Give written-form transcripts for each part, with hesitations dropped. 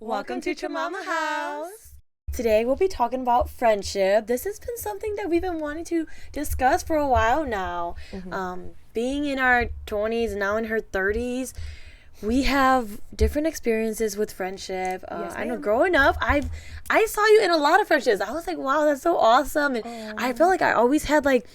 Welcome to Mama House. Today we'll be talking about friendship. This has been something that we've been wanting to discuss for a while now. Being in our 20s, now in her 30s, we have different experiences with friendship. Yes, I know ma'am. growing up, I saw you in a lot of friendships. I was like, wow, that's so awesome. And I feel like I always had like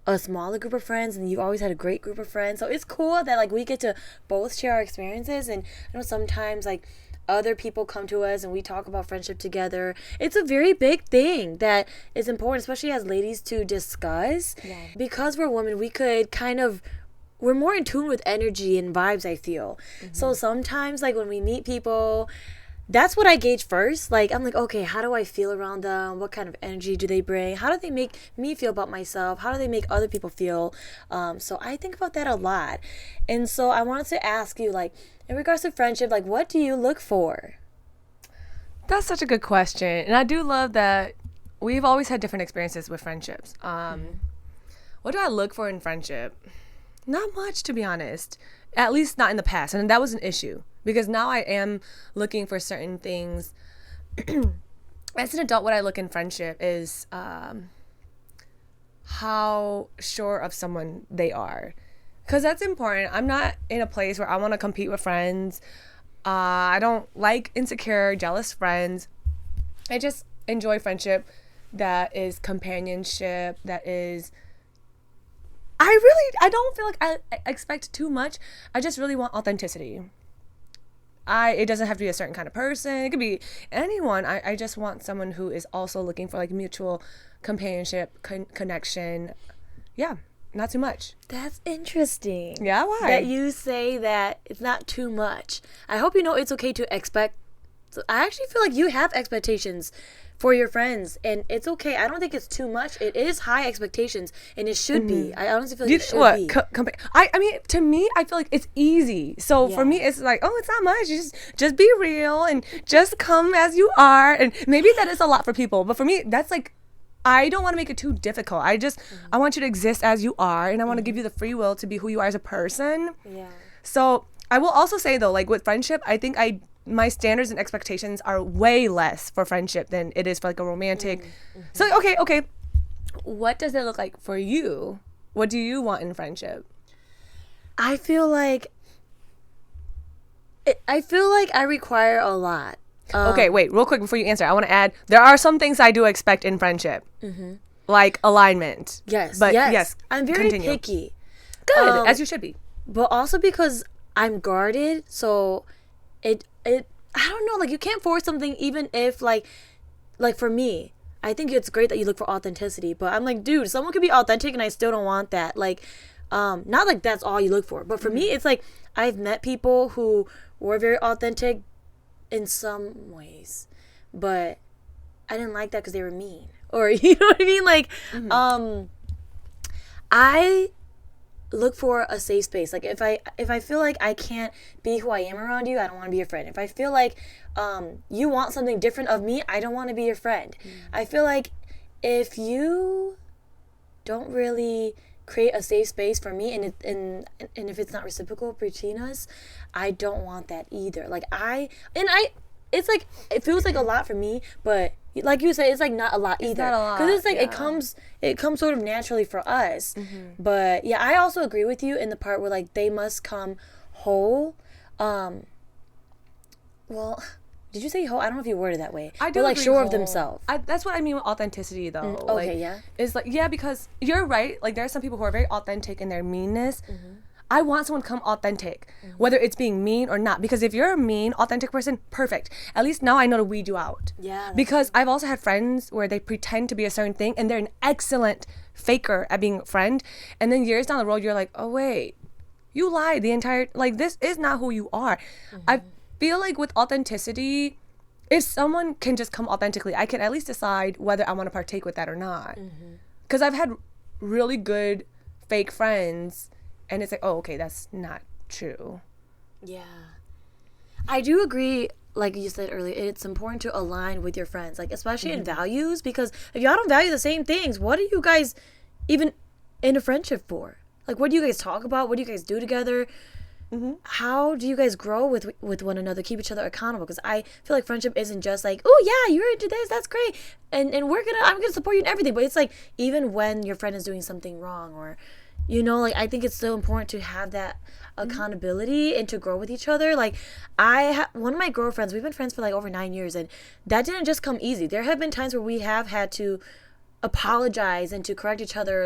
a smaller group of friends, and you always had a great group of friends. So it's cool that like we get to both share our experiences. And I know sometimes like other people come to us and we talk about friendship together. It's a very big thing that is important, especially as ladies, to discuss. Yeah. Because we're women, we're more in tune with energy and vibes, I feel. So sometimes like when we meet people, that's what I gauge first. Like, I'm like, okay, how do I feel around them? What kind of energy do they bring? How do they make me feel about myself? How do they make other people feel? So I think about that a lot. And so I wanted to ask you, like, in regards to friendship, like, what do you look for? That's such a good question. And I do love that we've always had different experiences with friendships. What do I look for in friendship? Not much, to be honest. At least not in the past. And that was an issue. Because now I am looking for certain things. As an adult, what I look in friendship is how sure of someone they are. Because that's important. I'm not in a place where I want to compete with friends. I don't like insecure, jealous friends. I just enjoy friendship that is companionship, that is... I don't feel like I expect too much. I just really want authenticity. It doesn't have to be a certain kind of person. It could be anyone. I just want someone who is also looking for like mutual companionship, connection. Yeah, not too much. That's interesting. Yeah, why? That you say that it's not too much. I hope you know it's okay to expect. I actually feel like you have expectations for your friends, and it's okay. I don't think it's too much. It is high expectations, and it should be. I honestly feel like it should be. I mean, to me, I feel like it's easy. So for me, it's like, oh, it's not much. You just be real and just come as you are. And maybe that is a lot for people, but for me, that's like, I don't want to make it too difficult. I want you to exist as you are, and I want to give you the free will to be who you are as a person. Yeah. So I will also say though, like with friendship, I think my standards and expectations are way less for friendship than it is for like a romantic. So okay. What does it look like for you? What do you want in friendship? I feel like I require a lot. Okay, wait, real quick before you answer, I want to add there are some things I do expect in friendship, like alignment. Yes, but yes, I'm very continue. picky. Good, as you should be. But also because I'm guarded, so it I don't know, like you can't force something, even if like for me, I think it's great that you look for authenticity, but I'm like, dude, someone could be authentic and I still don't want that. Like not like that's all you look for, but for me it's like I've met people who were very authentic in some ways, but I didn't like that because they were mean, or you know what I mean, like I look for a safe space. Like if I feel like I can't be who I am around you, I don't want to be your friend. If I feel like you want something different of me, I don't want to be your friend. I feel like if you don't really create a safe space for me, and if it's not reciprocal between us, I don't want that either. Like it's like it feels like a lot for me, but like you said, it's like not a lot either. It's not a lot, because it's like it comes sort of naturally for us. But yeah, I also agree with you in the part where like they must come whole. Well, did you say whole? I don't know if you worded it that way. I do, but like agree sure whole. of themselves. That's what I mean with authenticity, though. Okay, like, yeah. It's like, yeah, because you're right. Like there are some people who are very authentic in their meanness. I want someone to come authentic, whether it's being mean or not. Because if you're a mean, authentic person, perfect. At least now I know to weed you out. Yeah. Because I've also had friends where they pretend to be a certain thing and they're an excellent faker at being a friend. And then years down the road, you're like, oh, wait, you lied the entire, like, this is not who you are. I feel like with authenticity, if someone can just come authentically, I can at least decide whether I want to partake with that or not. Because I've had really good fake friends, and it's like, oh, okay, that's not true. Yeah. I do agree, like you said earlier, it's important to align with your friends, like especially in values, because if y'all don't value the same things, what are you guys even in a friendship for? Like, what do you guys talk about? What do you guys do together? how do you guys grow with one another, keep each other accountable? Because I feel like friendship isn't just like, oh yeah, you're into this, that's great, and I'm gonna support you in everything. But it's like, even when your friend is doing something wrong, or like, I think it's so important to have that accountability and to grow with each other. Like, one of my girlfriends, we've been friends for like over 9 years, and that didn't just come easy. There have been times where we have had to apologize and to correct each other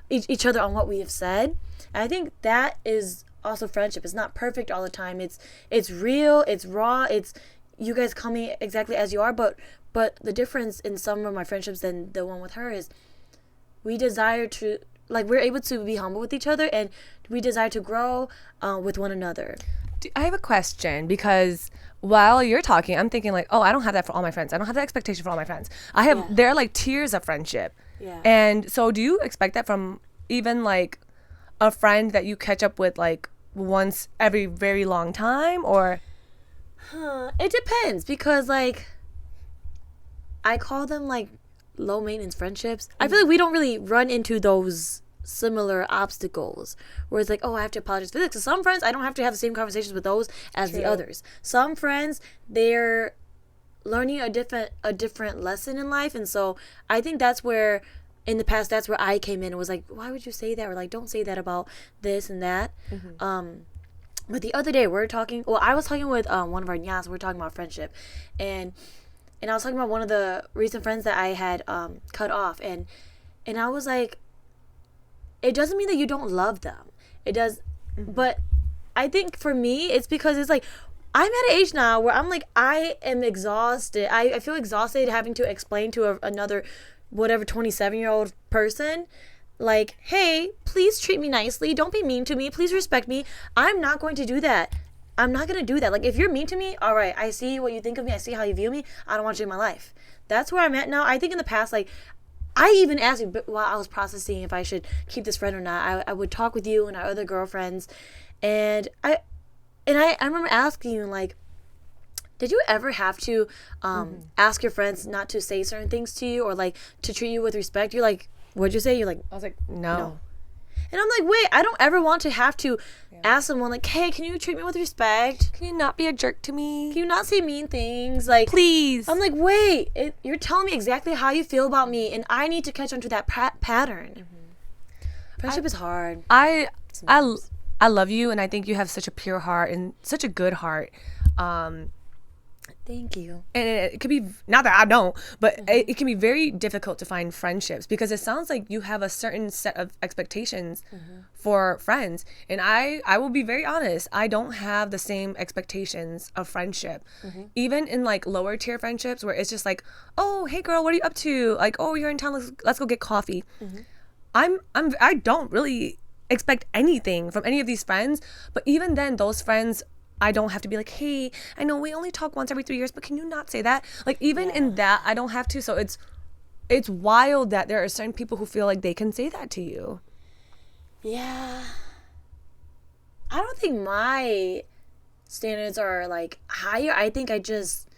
on what we have said. And I think that is also friendship. It's not perfect all the time. It's real, it's raw, it's you guys coming exactly as you are. But the difference in some of my friendships than the one with her is we desire to, like, we're able to be humble with each other, and we desire to grow with one another. I have a question, because while you're talking, I'm thinking like, oh, I don't have that for all my friends. I don't have that expectation for all my friends. There are like tiers of friendship. Yeah. And so do you expect that from even like a friend that you catch up with like once every very long time, or? It depends, because like I call them like low maintenance friendships. I feel like we don't really run into those similar obstacles where it's like, oh, I have to apologize for this. Because some friends, I don't have to have the same conversations with those as the others. Some friends, they're learning a different lesson in life, and so I think that's where, in the past, that's where I came in and was like, why would you say that, or like, don't say that about this and that. But the other day I was talking with one of our nyas. We were talking about friendship, and I was talking about one of the recent friends that I had cut off, and I was like, it doesn't mean that you don't love them. It does, but I think for me, it's because it's like, I'm at an age now where I'm like, I am exhausted. I feel exhausted having to explain to another, whatever, 27-year-old person, like, hey, please treat me nicely. Don't be mean to me. Please respect me. I'm not going to do that. I'm not going to do that. Like, if you're mean to me, all right, I see what you think of me. I see how you view me. I don't want you in my life. That's where I'm at now. I think in the past, like, I even asked you while I was processing if I should keep this friend or not. I would talk with you and our other girlfriends, and I remember asking you, like, did you ever have to ask your friends not to say certain things to you, or like to treat you with respect? You're like, what'd you say? You're like, I was like, no. And I'm like, wait, I don't ever want to have to ask someone like, hey, can you treat me with respect? Can you not be a jerk to me? Can you not say mean things? Like, please. I'm like, wait, you're telling me exactly how you feel about me, and I need to catch on to that pattern. Friendship is hard. I love you, and I think you have such a pure heart and such a good heart. Thank you. And it could be, not that I don't, but it can be very difficult to find friendships, because it sounds like you have a certain set of expectations for friends. And I will be very honest, I don't have the same expectations of friendship. Even in like lower tier friendships where it's just like, oh, hey girl, what are you up to? Like, oh, you're in town, let's go get coffee. I don't really expect anything from any of these friends, but even then, those friends, I don't have to be like, hey, I know we only talk once every 3 years, but can you not say that? Like, even in that, I don't have to. So it's wild that there are certain people who feel like they can say that to you. Yeah. I don't think my standards are like higher. I think I just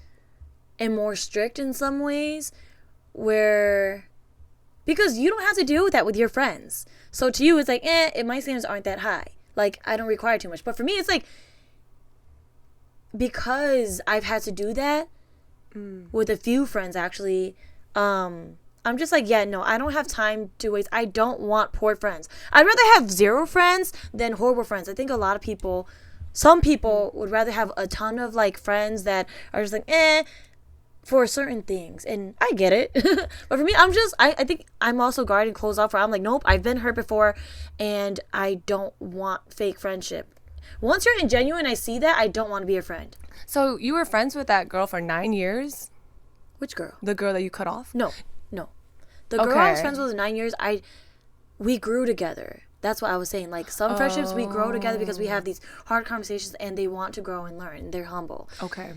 am more strict in some ways, because you don't have to deal with that with your friends. So to you, it's like, my standards aren't that high. Like, I don't require too much. But for me, it's like, because I've had to do that with a few friends, actually, I'm just like, no, I don't have time to waste. I don't want poor friends. I'd rather have 0 friends than horrible friends. I think some people would rather have a ton of like friends that are just like, for certain things. And I get it. But for me, I think I'm also guarded and closed off, where I'm like, nope, I've been hurt before, and I don't want fake friendship. Once you're genuine, I see that, I don't want to be your friend. So you were friends with that girl for 9 years? Which girl? The girl that you cut off? No. The girl I was friends with 9 years, we grew together. That's what I was saying. Like, some friendships, we grow together because we have these hard conversations, and they want to grow and learn. They're humble. Okay.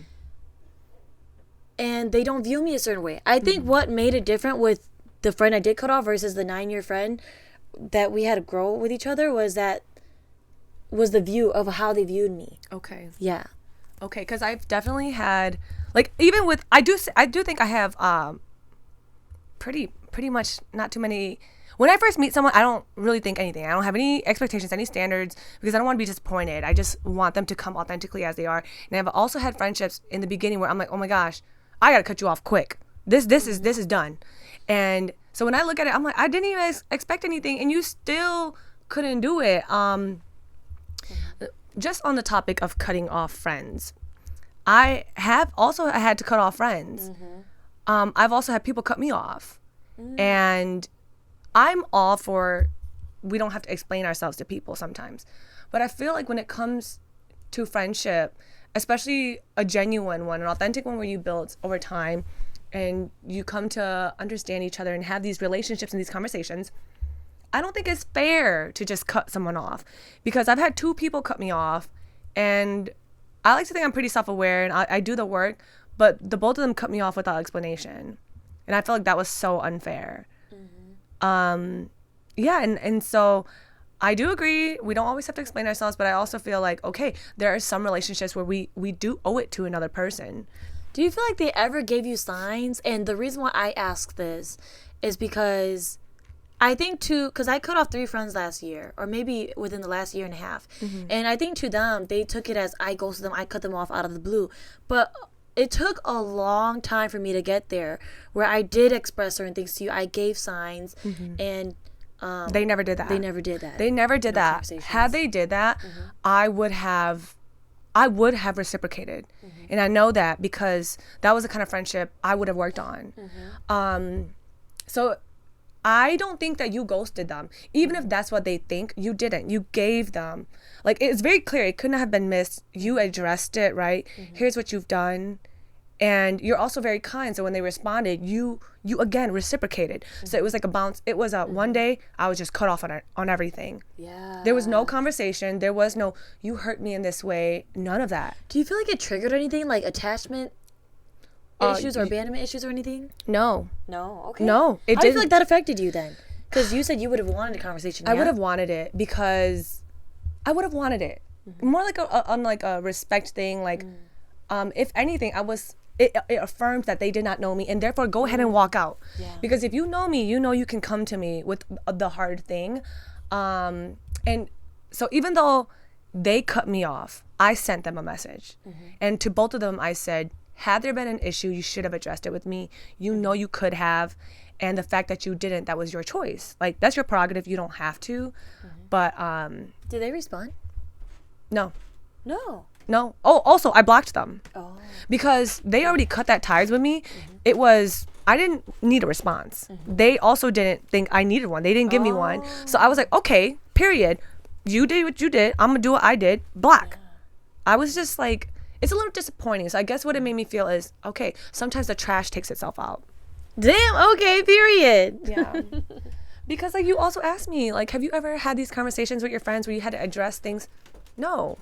And they don't view me a certain way. I think what made it different with the friend I did cut off versus the 9-year friend that we had to grow with each other was the view of how they viewed me. Okay. Yeah. Okay, because I've definitely had, like, even with, I do think I have pretty much not too many, when I first meet someone, I don't really think anything. I don't have any expectations, any standards, because I don't want to be disappointed. I just want them to come authentically as they are. And I've also had friendships in the beginning where I'm like, oh my gosh, I gotta cut you off quick. This is done. And so when I look at it, I'm like, I didn't even expect anything, and you still couldn't do it. Just on the topic of cutting off friends, I have also had to cut off friends. I've also had people cut me off, and I'm all for, we don't have to explain ourselves to people sometimes, but I feel like when it comes to friendship, especially a genuine one, an authentic one where you build over time and you come to understand each other and have these relationships and these conversations, I don't think it's fair to just cut someone off, because I've had 2 people cut me off, and I like to think I'm pretty self-aware and I do the work, but the both of them cut me off without explanation, and I feel like that was so unfair. Yeah, and so I do agree, we don't always have to explain ourselves, but I also feel like, okay, there are some relationships where we do owe it to another person. Do you feel like they ever gave you signs? And the reason why I ask this is because I think because I cut off 3 friends last year, or maybe within the last year and a half. And I think to them, they took it as I ghosted them, I cut them off out of the blue. But it took a long time for me to get there, where I did express certain things to you. I gave signs, and They never did that. they never did that. They never did No that. conversations. Had they did that, I would have reciprocated. And I know that because that was the kind of friendship I would have worked on. So I don't think that you ghosted them. Even if that's what they think, you didn't. You gave them. Like, it's very clear. It couldn't have been missed. You addressed it, right? Here's what you've done. And you're also very kind. So when they responded, you again reciprocated. So it was like a bounce. It was one day I was just cut off on everything. Yeah. There was no conversation. There was no, you hurt me in this way. None of that. Do you feel like it triggered anything, like attachment issues or abandonment issues or anything? No. No. Okay. No. It How do you didn't. feel like that affected you then? Because you said you would have wanted a conversation. I yeah? would have wanted it because I would have wanted it. More like on like a respect thing. Like, if anything, it affirms that they did not know me, and therefore go ahead and walk out. Yeah. Because if you know me, you know you can come to me with the hard thing. And so even though they cut me off, I sent them a message. And to both of them, I said, had there been an issue, you should have addressed it with me. You know you could have. And the fact that you didn't, that was your choice. Like, that's your prerogative. You don't have to. But Did they respond? no. No. Oh, also, I blocked them. Oh. Because they already cut that ties with me. I didn't need a response. They also didn't think I needed one. They didn't give me one. So I was like, okay, period. You did what you did. I'm going to do what I did. Block. I was just like, it's a little disappointing. So I guess what it made me feel is, okay, sometimes the trash takes itself out. Damn. Okay. Period. Yeah. Because like you also asked me, like, have you ever had these conversations with your friends where you had to address things? No.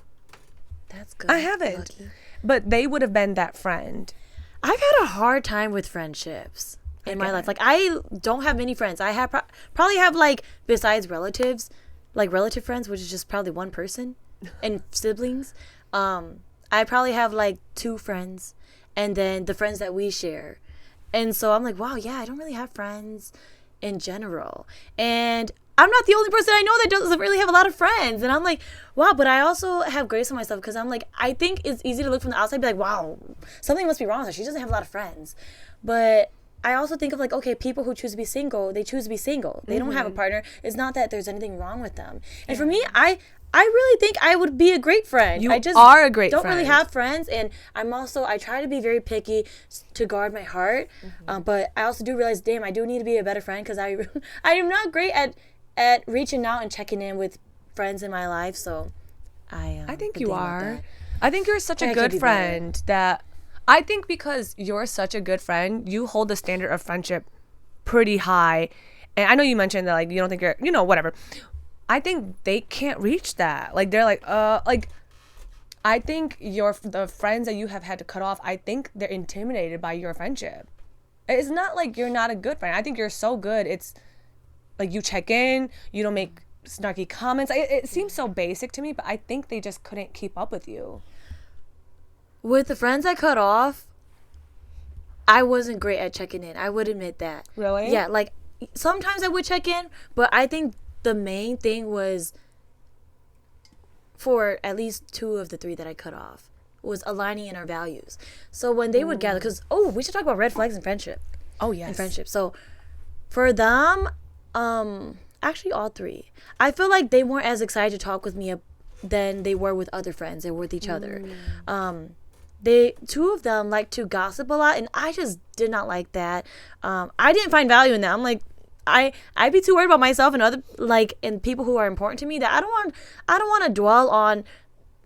That's good. I haven't. Lucky. But they would have been that friend. I've had a hard time with friendships in my life. Like, I don't have many friends. I have probably have, like, besides relatives, like relative friends, which is just probably one person, and siblings. I probably have like 2 friends, and then the friends that we share. And so I'm like, wow, yeah, I don't really have friends in general. And I'm not the only person I know that doesn't really have a lot of friends. And I'm like, wow, but I also have grace on myself, because I'm like, I think it's easy to look from the outside and be like, wow, something must be wrong with her. She doesn't have a lot of friends. But I also think of like, okay, people who choose to be single, they choose to be single. They don't have a partner. It's not that there's anything wrong with them. And for me, I really think I would be a great friend. You I just are a great don't friend. really have friends, and I try to be very picky to guard my heart. But I also do realize, damn, I do need to be a better friend, because I am not great at reaching out and checking in with friends in my life. So I think been you thinking about are. that. I think you're such I a could good be friend that I think because you're such a good friend, you hold the standard of friendship pretty high. And I know you mentioned that like you don't think you're, whatever. I think they can't reach that. Like they're like I think the friends that you have had to cut off, I think they're intimidated by your friendship. It's not like you're not a good friend. I think you're so good. It's like you check in, you don't make snarky comments. It seems so basic to me, but I think they just couldn't keep up with you. With the friends I cut off, I wasn't great at checking in. I would admit that. Really? Yeah, like sometimes I would check in, but I think the main thing was for at least 2 of the 3 that I cut off was aligning in our values. So when they would gather, because we should talk about red flags in friendship. Oh yes. In friendship. So for them, actually all 3, I feel like they weren't as excited to talk with me than they were with other friends or with each other. 2 of them like to gossip a lot, and I just did not like that. I didn't find value in that. I'm like, I'd be too worried about myself and other and people who are important to me that I don't want to dwell on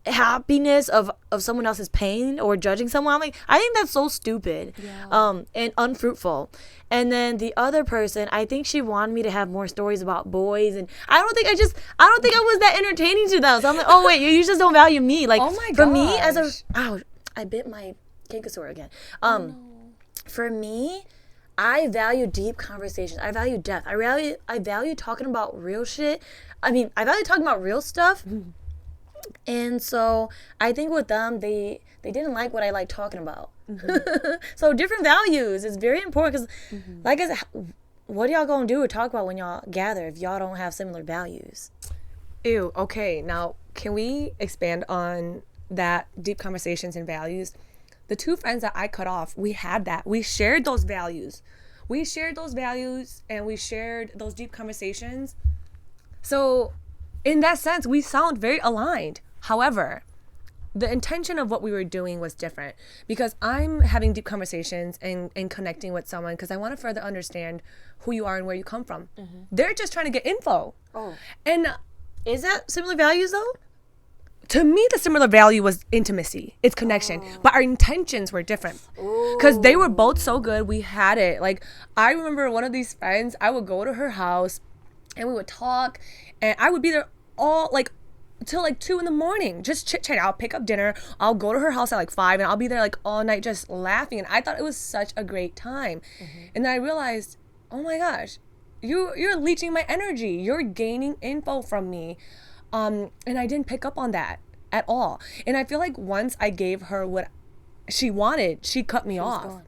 happiness of someone else's pain or judging someone. I'm like, I think that's so stupid. And unfruitful. And then the other person, I think she wanted me to have more stories about boys, and I don't think I was that entertaining to them. So I'm like, oh wait, you just don't value me. Like, oh my for me as I bit my Kinkasaur again. For me, I value deep conversations. I value depth. I value talking about real shit. I mean, I value talking about real stuff. And so I think with them, they didn't like what I like talking about. So different values is very important because, like I said, what are y'all gonna do or talk about when y'all gather if y'all don't have similar values? Ew. Okay. Now, can we expand on that deep conversations and values? The 2 friends that I cut off, we had that. We shared those values. And we shared those deep conversations. So in that sense, we sound very aligned. However, the intention of what we were doing was different, because I'm having deep conversations and connecting with someone because I want to further understand who you are and where you come from. They're just trying to get info. And Is that similar values though? to me, the similar value was intimacy. It's connection. But our intentions were different. Because they were both so good. We had it. Like, I remember one of these friends, I would go to her house and we would talk. And I would be there all, like, till like 2 a.m, just chit-chat. I'll pick up dinner. I'll go to her house at like 5 and I'll be there like all night just laughing. And I thought it was such a great time. And then I realized, oh my gosh, you're leeching my energy. You're gaining info from me. And I didn't pick up on that at all. And I feel like once I gave her what she wanted, she cut me off. Gone.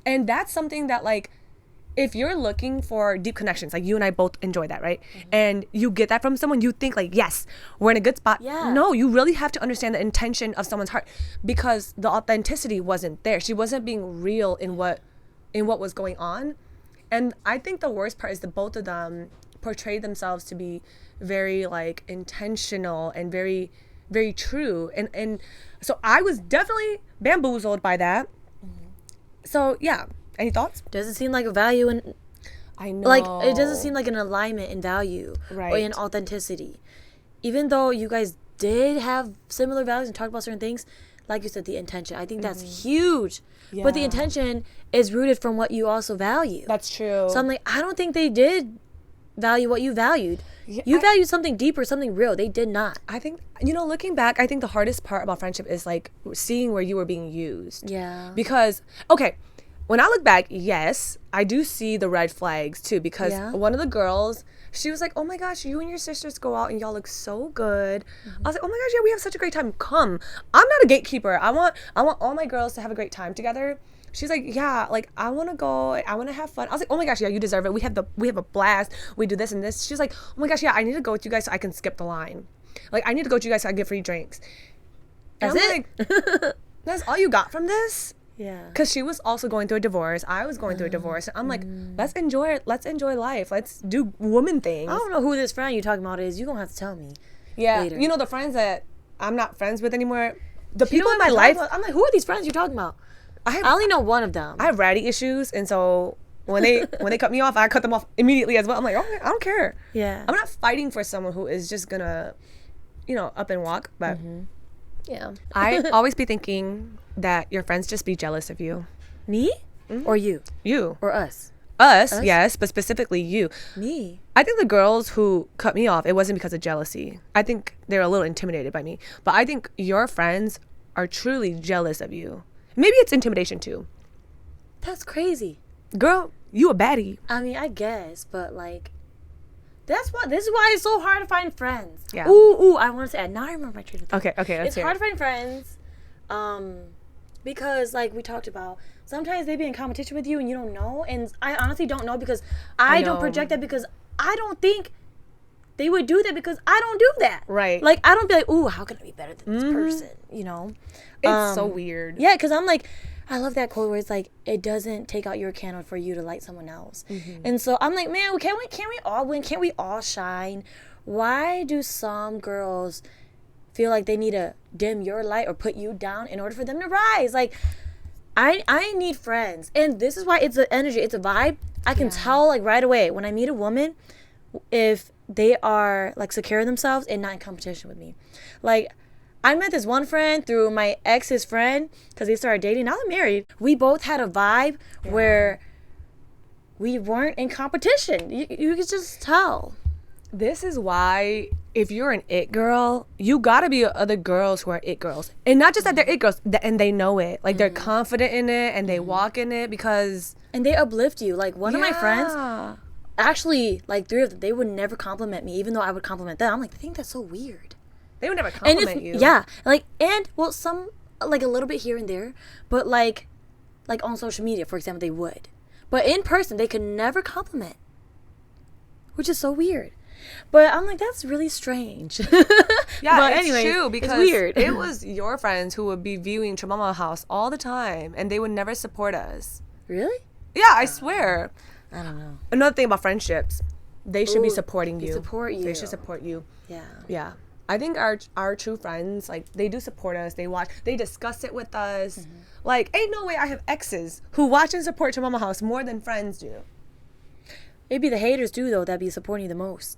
And that's something that, like, if you're looking for deep connections, like you and I both enjoy that, right? And you get that from someone, you think like, yes, we're in a good spot. Yeah. No, you really have to understand the intention of someone's heart, because the authenticity wasn't there. She wasn't being real in what was going on. And I think the worst part is that both of them portrayed themselves to be very like intentional and very, very true. And so I was definitely bamboozled by that. So yeah. Any thoughts? Doesn't seem like a value in, I know. like, it doesn't seem like an alignment in value or in authenticity. Even though you guys did have similar values and talked about certain things, like you said, the intention, I think that's huge. Yeah. But the intention is rooted from what you also value. That's true. So I'm like, I don't think they did value what you valued. Yeah, You valued something deeper, something real. They did not. I think, looking back, I think the hardest part about friendship is like seeing where you were being used. Yeah. Because, okay, when I look back, yes, I do see the red flags too, because one of the girls, she was like, oh my gosh, you and your sisters go out and y'all look so good. I was like, oh my gosh, yeah, we have such a great time. Come. I'm not a gatekeeper. I want all my girls to have a great time together. She's like, yeah, like, I want to go. I want to have fun. I was like, oh my gosh, yeah, you deserve it. We have a blast. We do this and this. She's like, oh my gosh, yeah, I need to go with you guys so I can skip the line. Like, I need to go with you guys so I get free drinks. That's it? Like, that's all you got from this? Yeah. Because she was also going through a divorce. I was going through a divorce. And I'm like, let's enjoy it. Let's enjoy life. Let's do woman things. I don't know who this friend you're talking about is. You're going to have to tell me. Yeah. later. You know, the friends that I'm not friends with anymore, the You people know in what my I'm life, talking about? I'm like, who are these friends you're talking about? I I only know one of them. have ratty issues. And so when they cut me off, I cut them off immediately as well. I'm like, oh, I don't care. Yeah. I'm not fighting for someone who is just going to, up and walk. But Yeah. I always be thinking that your friends just be jealous of you. Me? Or you? You. Or us? Us, yes, but specifically you. Me? I think the girls who cut me off, it wasn't because of jealousy. I think they're a little intimidated by me. But I think your friends are truly jealous of you. Maybe it's intimidation too. That's crazy. Girl, you a baddie. I mean, I guess, but like, this is why it's so hard to find friends. Yeah. Ooh, I want to say, now I remember my train of thought. Okay, let's It's hear hard it. to find friends, because like we talked about, sometimes they be in competition with you and you don't know. And I honestly don't know because I don't project that because I don't think they would do that because I don't do that. Right. Like, I don't be like, ooh, how can I be better than this person? You know? It's so weird. Yeah, because I'm like, I love that quote where it's like, it doesn't take out your candle for you to light someone else. And so I'm like, man, can't we all win? Can't we all shine? Why do some girls feel like they need to dim your light or put you down in order for them to rise? Like, I need friends. And this is why it's an energy, it's a vibe. I can tell, like, right away when I meet a woman if they are, like, secure in themselves and not in competition with me. Like, I met this one friend through my ex's friend because they started dating. Now they're married. We both had a vibe where we weren't in competition. You could just tell. This is why if you're an it girl, you gotta be with other girls who are it girls. And not just that they're it girls, and they know it. Like, they're confident in it and they walk in it because... And they uplift you. Like, one of my friends, actually, like, 3 of them, they would never compliment me, even though I would compliment them. I'm like, I think that's so weird. They would never compliment you. Yeah. Like, and, well, some, like, a little bit here and there. But, like on social media, for example, they would. But in person, they could never compliment. Which is so weird. But I'm like, that's really strange. Yeah, but it's anyways, true because it's weird. It was your friends who would be viewing Chamama House all the time, and they would never support us. Really? Yeah, I swear. I don't know. Another thing about friendships, they should be supporting you. They support you. They should support you. Yeah. Yeah. I think our true friends, like, they do support us. They watch, they discuss it with us. Like, ain't no way I have exes who watch and support Chamama House more than friends do. It'd be the haters too, though, that'd be supporting you the most.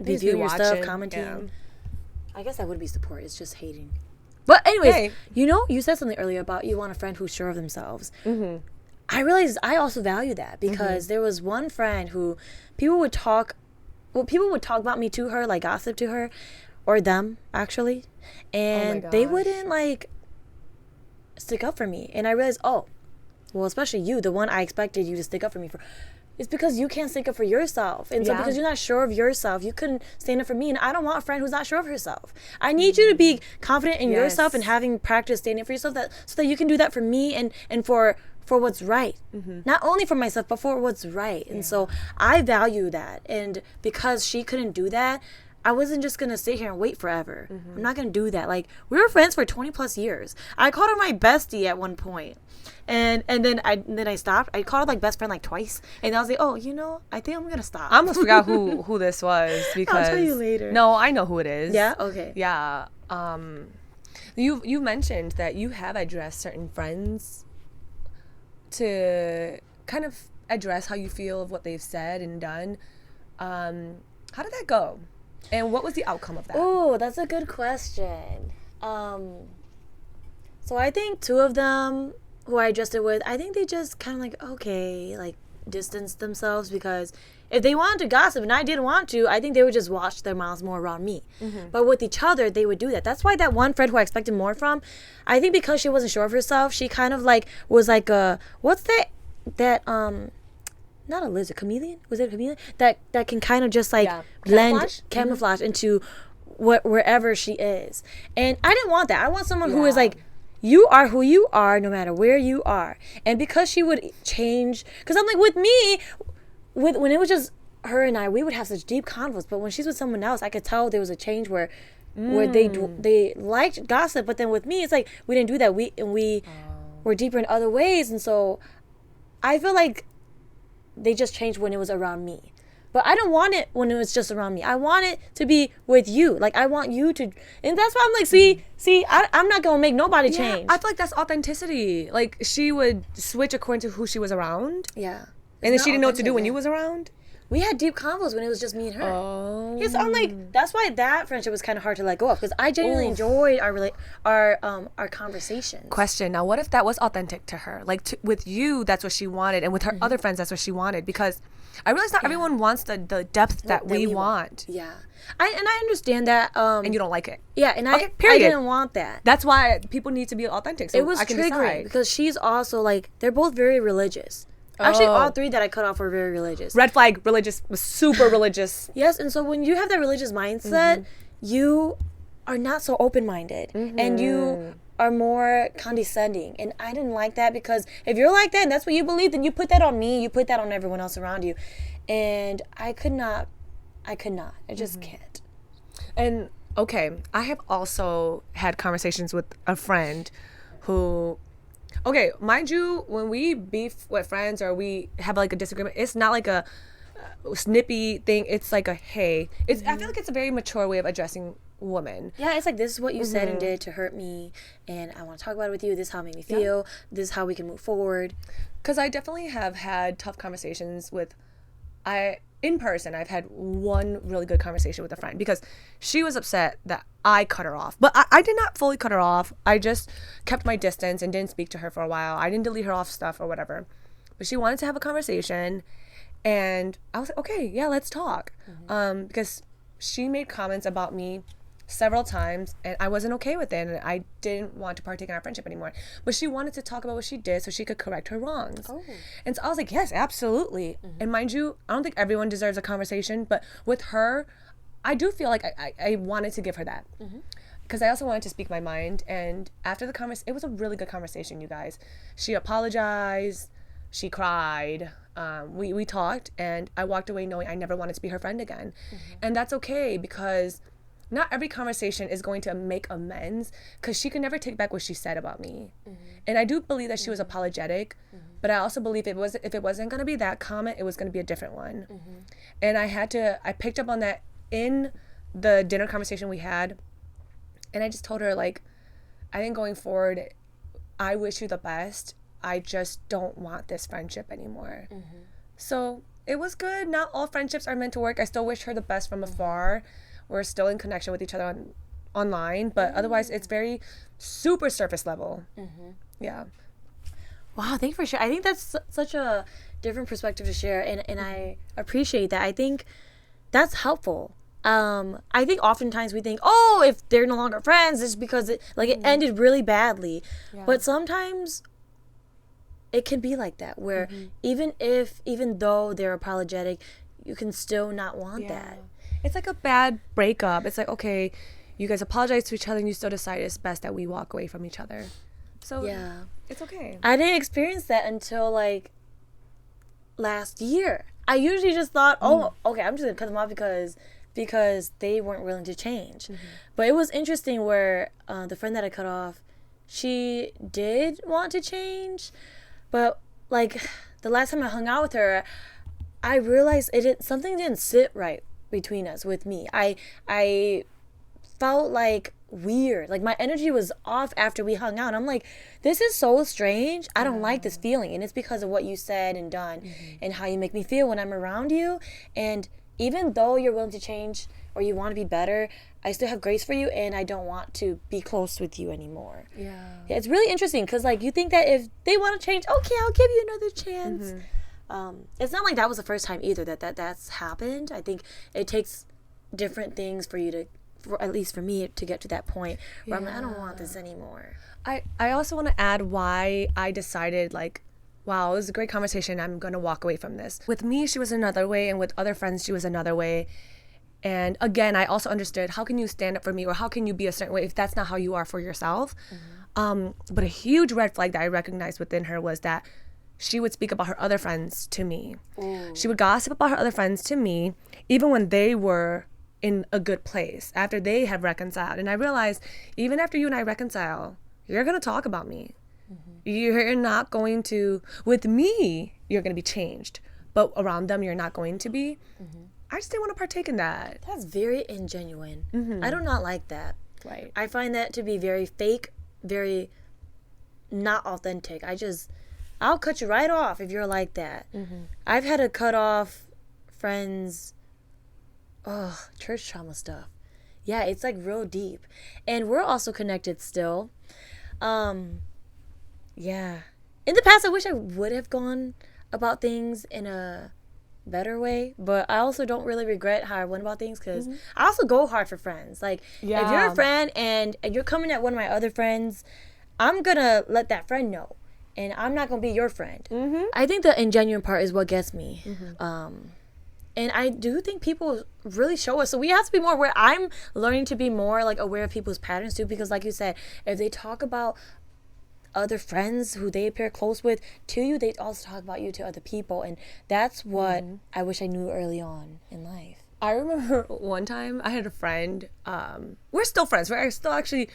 Be viewing your stuff, commenting. Yeah. I guess that would be support. It's just hating. But anyways, Hey. you know, you said something earlier about you want a friend who's sure of themselves. I realized I also value that because there was one friend who people would talk about me to her, like gossip to her, or them actually, and they wouldn't like stick up for me. And I realized, oh, well, especially you, the one I expected you to stick up for me for. It's because you can't stick up for yourself. And so because you're not sure of yourself, you couldn't stand up for me. And I don't want a friend who's not sure of herself. I need you to be confident in yourself and having practice standing up for yourself so that you can do that for me and for what's right. Not only for myself, but for what's right. And so I value that. And because she couldn't do that, I wasn't just going to sit here and wait forever. I'm not going to do that. Like, we were friends for 20 plus years. I called her my bestie at one point. And then I stopped. I called her like best friend like twice, and I was like, oh, you know, I think I'm gonna stop. I almost forgot who this was because I'll tell you later. No, I know who it is. Yeah. Okay. Yeah. You mentioned that you have addressed certain friends to kind of address how you feel of what they've said and done. How did that go? And what was the outcome of that? Oh, that's a good question. So I think 2 of them who I addressed it with, I think they just kind of like, okay, like distanced themselves because if they wanted to gossip and I didn't want to, I think they would just watch their mouths more around me. But with each other, they would do that. That's why that one friend who I expected more from, I think because she wasn't sure of herself, she kind of like was like what's that not a lizard, chameleon? Was it a chameleon? That can kind of just like blend, camouflage into wherever she is. And I didn't want that. I want someone who is like, you are who you are no matter where you are. And because she would change, because I'm like, with me, when it was just her and I, we would have such deep conflicts. But when she's with someone else, I could tell there was a change where they liked gossip. But then with me, it's like we didn't do that. We were deeper in other ways. And so I feel like they just changed when it was around me. But I don't want it when it was just around me. I want it to be with you. Like, I want you to... And that's why I'm like, see, I'm not going to make nobody change. I feel like that's authenticity. Like, she would switch according to who she was around. Yeah. And then she didn't know what to do when you was around. We had deep convos when it was just me and her. Oh. Yes, I'm like, that's why that friendship was kind of hard to let go of. Because I genuinely enjoyed our conversations. Question. Now, what if that was authentic to her? Like, with you, that's what she wanted. And with her other friends, that's what she wanted. Because... I realize not everyone wants the depth that we want. Yeah. I understand that. And you don't like it. Yeah, and okay, I didn't want that. That's why people need to be authentic. So it was I can triggering decide. because she's also like, they're both very religious. Actually, all 3 that I cut off were very religious. Red flag, religious, was super religious. Yes, and so when you have that religious mindset, you are not so open-minded. And are more condescending. And I didn't like that, because if you're like that and that's what you believe, then you put that on me, you put that on everyone else around you. And I could not. I just can't. And okay, I have also had conversations with a friend who, okay, mind you, when we beef with friends or we have like a disagreement, it's not like a snippy thing. It's like a hey. It's I feel like it's a very mature way of addressing women. Yeah, it's like, this is what you said and did to hurt me, and I want to talk about it with you. This is how it made me feel. This is how we can move forward. Because I definitely have had tough conversations with, in person, I've had one really good conversation with a friend because she was upset that I cut her off. But I did not fully cut her off. I just kept my distance and didn't speak to her for a while. I didn't delete her off stuff or whatever. But she wanted to have a conversation, and I was like, okay, yeah, let's talk. Because she made comments about me several times, and I wasn't okay with it, and I didn't want to partake in our friendship anymore. But she wanted to talk about what she did so she could correct her wrongs. And so I was like, yes, absolutely. And mind you, I don't think everyone deserves a conversation, but with her, I do feel like I wanted to give her that. Because I also wanted to speak my mind. And after the conversation, it was a really good conversation, you guys. She apologized, she cried, we talked, and I walked away knowing I never wanted to be her friend again. And that's okay, because not every conversation is going to make amends, because she could never take back what she said about me. And I do believe that she was apologetic, but I also believe if it wasn't going to be that comment, it was going to be a different one. And I picked up on that in the dinner conversation we had, and I just told her, like, I think going forward, I wish you the best. I just don't want this friendship anymore. So it was good. Not all friendships are meant to work. I still wish her the best from afar. We're still in connection with each other online, but otherwise it's very super surface level. Yeah. Wow, thank you for sharing. I think that's such a different perspective to share, and I appreciate that. I think that's helpful. I think oftentimes we think, oh, if they're no longer friends, it's because it ended really badly. But sometimes it can be like that, where even though they're apologetic, you can still not want that. It's like a bad breakup. It's like, okay, you guys apologize to each other and you still decide it's best that we walk away from each other. So it's okay. I didn't experience that until like last year. I usually just thought, oh, okay, I'm just gonna cut them off because they weren't willing to change. But it was interesting where the friend that I cut off, she did want to change, but like the last time I hung out with her, I realized something didn't sit right between us with me. I felt like weird. Like my energy was off after we hung out. I'm like, this is so strange. I don't like this feeling. And it's because of what you said and done and how you make me feel when I'm around you. And even though you're willing to change or you want to be better, I still have grace for you, and I don't want to be close with you anymore. Yeah, it's really interesting because like you think that if they want to change, okay, I'll give you another chance. It's not like that was the first time either that's happened. I think it takes different things for you at least for me, to get to that point where I'm like, I don't want this anymore. I also want to add why I decided, like, wow, it was a great conversation. I'm going to walk away from this. With me, she was another way, and with other friends, she was another way. And again, I also understood, how can you stand up for me, or how can you be a certain way if that's not how you are for yourself? But a huge red flag that I recognized within her was that she would speak about her other friends to me. She would gossip about her other friends to me, even when they were in a good place, after they had reconciled. And I realized, even after you and I reconcile, you're going to talk about me. You're not going to, with me, you're going to be changed. But around them, you're not going to be. I just didn't want to partake in that. That's very ingenuine. I do not like that. Right. I find that to be very fake, very not authentic. I'll cut you right off if you're like that. I've had to cut off friends, church trauma stuff. Yeah, it's like real deep. And we're also connected still. Yeah. In the past, I wish I would have gone about things in a better way, but I also don't really regret how I went about things, because I also go hard for friends. Like, if you're a friend and you're coming at one of my other friends, I'm gonna let that friend know, and I'm not gonna be your friend. I think the ingenuine part is what gets me. And I do think people really show us. So we have to be more aware. I'm learning to be more like aware of people's patterns too, because like you said, if they talk about other friends who they appear close with to you, they also talk about you to other people. And that's what I wish I knew early on in life. I remember one time I had a friend, we're still friends, we're still actually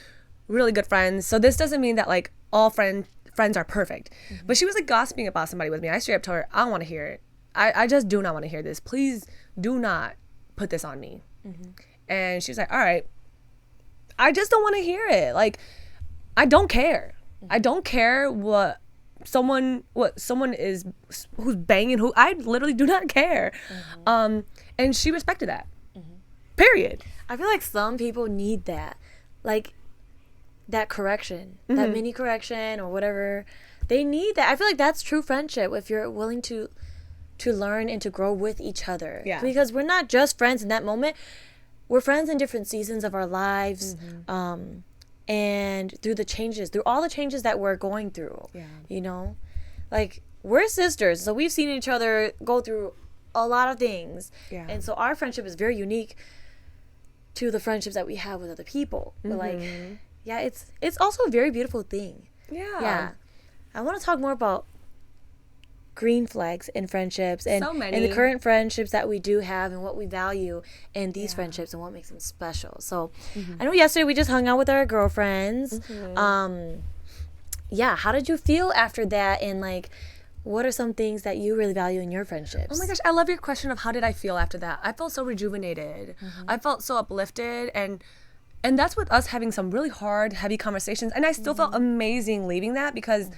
really good friends. So this doesn't mean that like all friends are perfect. But she was like gossiping about somebody with me. I straight up told her, I don't want to hear it. I just do not want to hear this. Please do not put this on me. And she's like, all right, I just don't want to hear it. Like, I don't care. I don't care what someone is who's banging who. I literally do not care. And she respected that. Period. I feel like some people need that. Like, that correction, that mini correction or whatever. They need that. I feel like that's true friendship if you're willing to learn and to grow with each other. Yeah. Because we're not just friends in that moment. We're friends in different seasons of our lives. And through all the changes that we're going through. Yeah. You know? Like, we're sisters, so we've seen each other go through a lot of things. Yeah. And so our friendship is very unique to the friendships that we have with other people. But like, yeah, it's also a very beautiful thing. Yeah. Yeah. I want to talk more about green flags in friendships and the current friendships that we do have and what we value in these friendships and what makes them special. So I know yesterday we just hung out with our girlfriends. Yeah, how did you feel after that, and like what are some things that you really value in your friendships? Oh my gosh, I love your question of how did I feel after that. I felt so rejuvenated. I felt so uplifted, and that's with us having some really hard, heavy conversations, and I still felt amazing leaving that because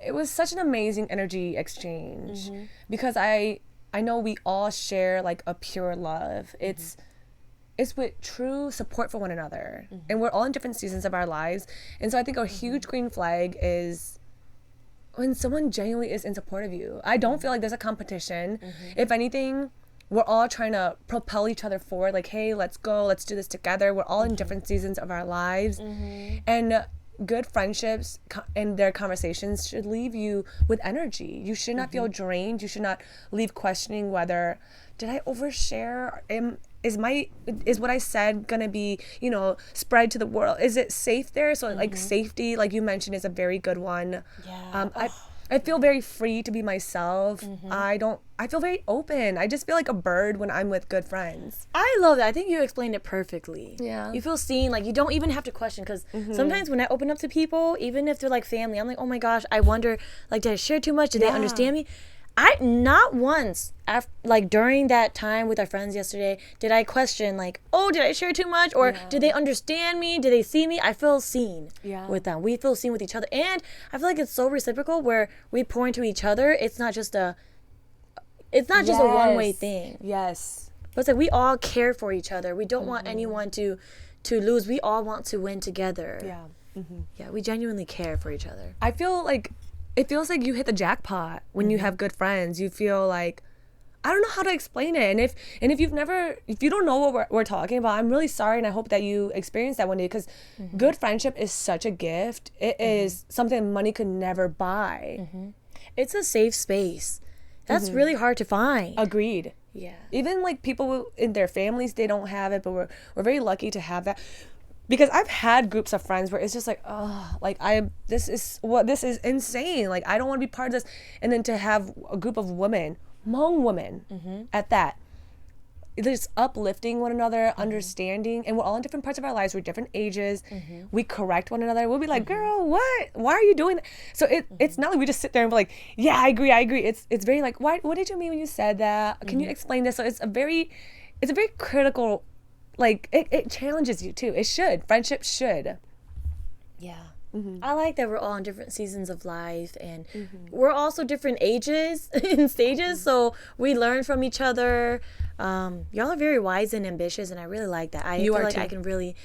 it was such an amazing energy exchange because I know we all share like a pure love. It's with true support for one another, and we're all in different seasons of our lives. And so I think a huge green flag is when someone genuinely is in support of you. I don't feel like there's a competition. If anything, we're all trying to propel each other forward. Like, hey, let's go, let's do this together. We're all in different seasons of our lives, and good friendships and their conversations should leave you with energy. You should not feel drained. You should not leave questioning whether, did I overshare? Is what I said gonna be, spread to the world? Is it safe there? So like safety, like you mentioned, is a very good one. Yeah. I feel very free to be myself. I feel very open. I just feel like a bird when I'm with good friends. I love that. I think you explained it perfectly. Yeah. You feel seen. Like, you don't even have to question, because sometimes when I open up to people, even if they're like family, I'm like, oh my gosh, I wonder, like, did I share too much? Did they understand me? I not once, during that time with our friends yesterday, did I question, like, oh, did I share too much? Or did they understand me? Did they see me? I feel seen with them. We feel seen with each other. And I feel like it's so reciprocal where we pour into each other. It's not just a one-way thing. Yes. But it's like we all care for each other. We don't want anyone to lose. We all want to win together. Yeah. Yeah, we genuinely care for each other. I feel like it feels like you hit the jackpot when you have good friends. You feel like, I don't know how to explain it. And if you don't know what we're talking about, I'm really sorry, and I hope that you experience that one day, because good friendship is such a gift. It is something money could never buy. It's a safe space. That's really hard to find. Agreed. Yeah. Even like people in their families, they don't have it, but we're very lucky to have that. Because I've had groups of friends where it's just like, oh, like this is insane. Like, I don't want to be part of this. And then to have a group of women, Hmong women at that, just uplifting one another, understanding, and we're all in different parts of our lives. We're different ages. We correct one another. We'll be like, girl, what? Why are you doing that? So it's not like we just sit there and be like, yeah, I agree. It's very like, what did you mean when you said that? Can you explain this? So it's a very critical, like, it challenges you too. It should. Friendship should. Yeah. I like that we're all in different seasons of life, and we're also different ages and stages, so we learn from each other. Y'all are very wise and ambitious, and I really like that. I feel like I can really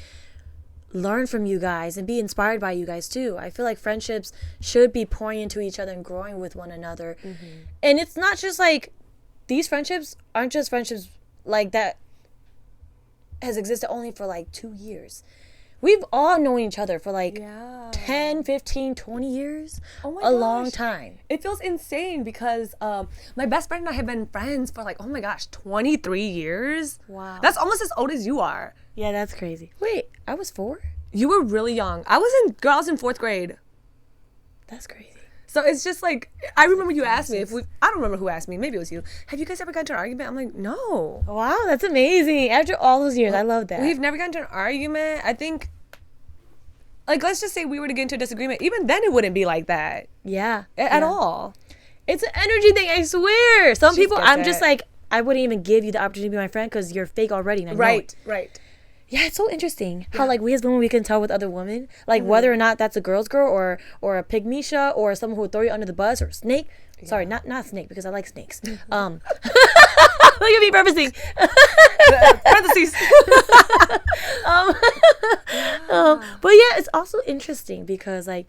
learn from you guys and be inspired by you guys too. I feel like friendships should be pouring into each other and growing with one another. And it's not just like, these friendships aren't just friendships like that has existed only for like 2 years. we've all known each other for like Yeah. 10, 15, 20 years. Oh my a long gosh. time. It feels insane because my best friend and I have been friends for like, oh my gosh, 23 years. Wow. That's almost as old as you are. Yeah, that's crazy. Wait, I was 4? You were really young. I was in 4th grade. That's crazy. So it's just like, I remember you asked me I don't remember who asked me. Maybe it was you. Have you guys ever gotten into an argument? I'm like, no. Wow, that's amazing. After all those years, I love that. We've never gotten into an argument. I think, like, let's just say we were to get into a disagreement. Even then, it wouldn't be like that yeah. at all. It's an energy thing, I swear. Some She people, gets I'm it. just like, I wouldn't even give you the opportunity to be my friend because you're fake already. And I know it. Right. Yeah, it's so interesting how like we as women we can tell with other women like whether or not that's a girl's girl or a pygmisha or someone who would throw you under the bus or a snake. Sorry, not snake because I like snakes. Look at me purposing. Parentheses. But yeah, it's also interesting because like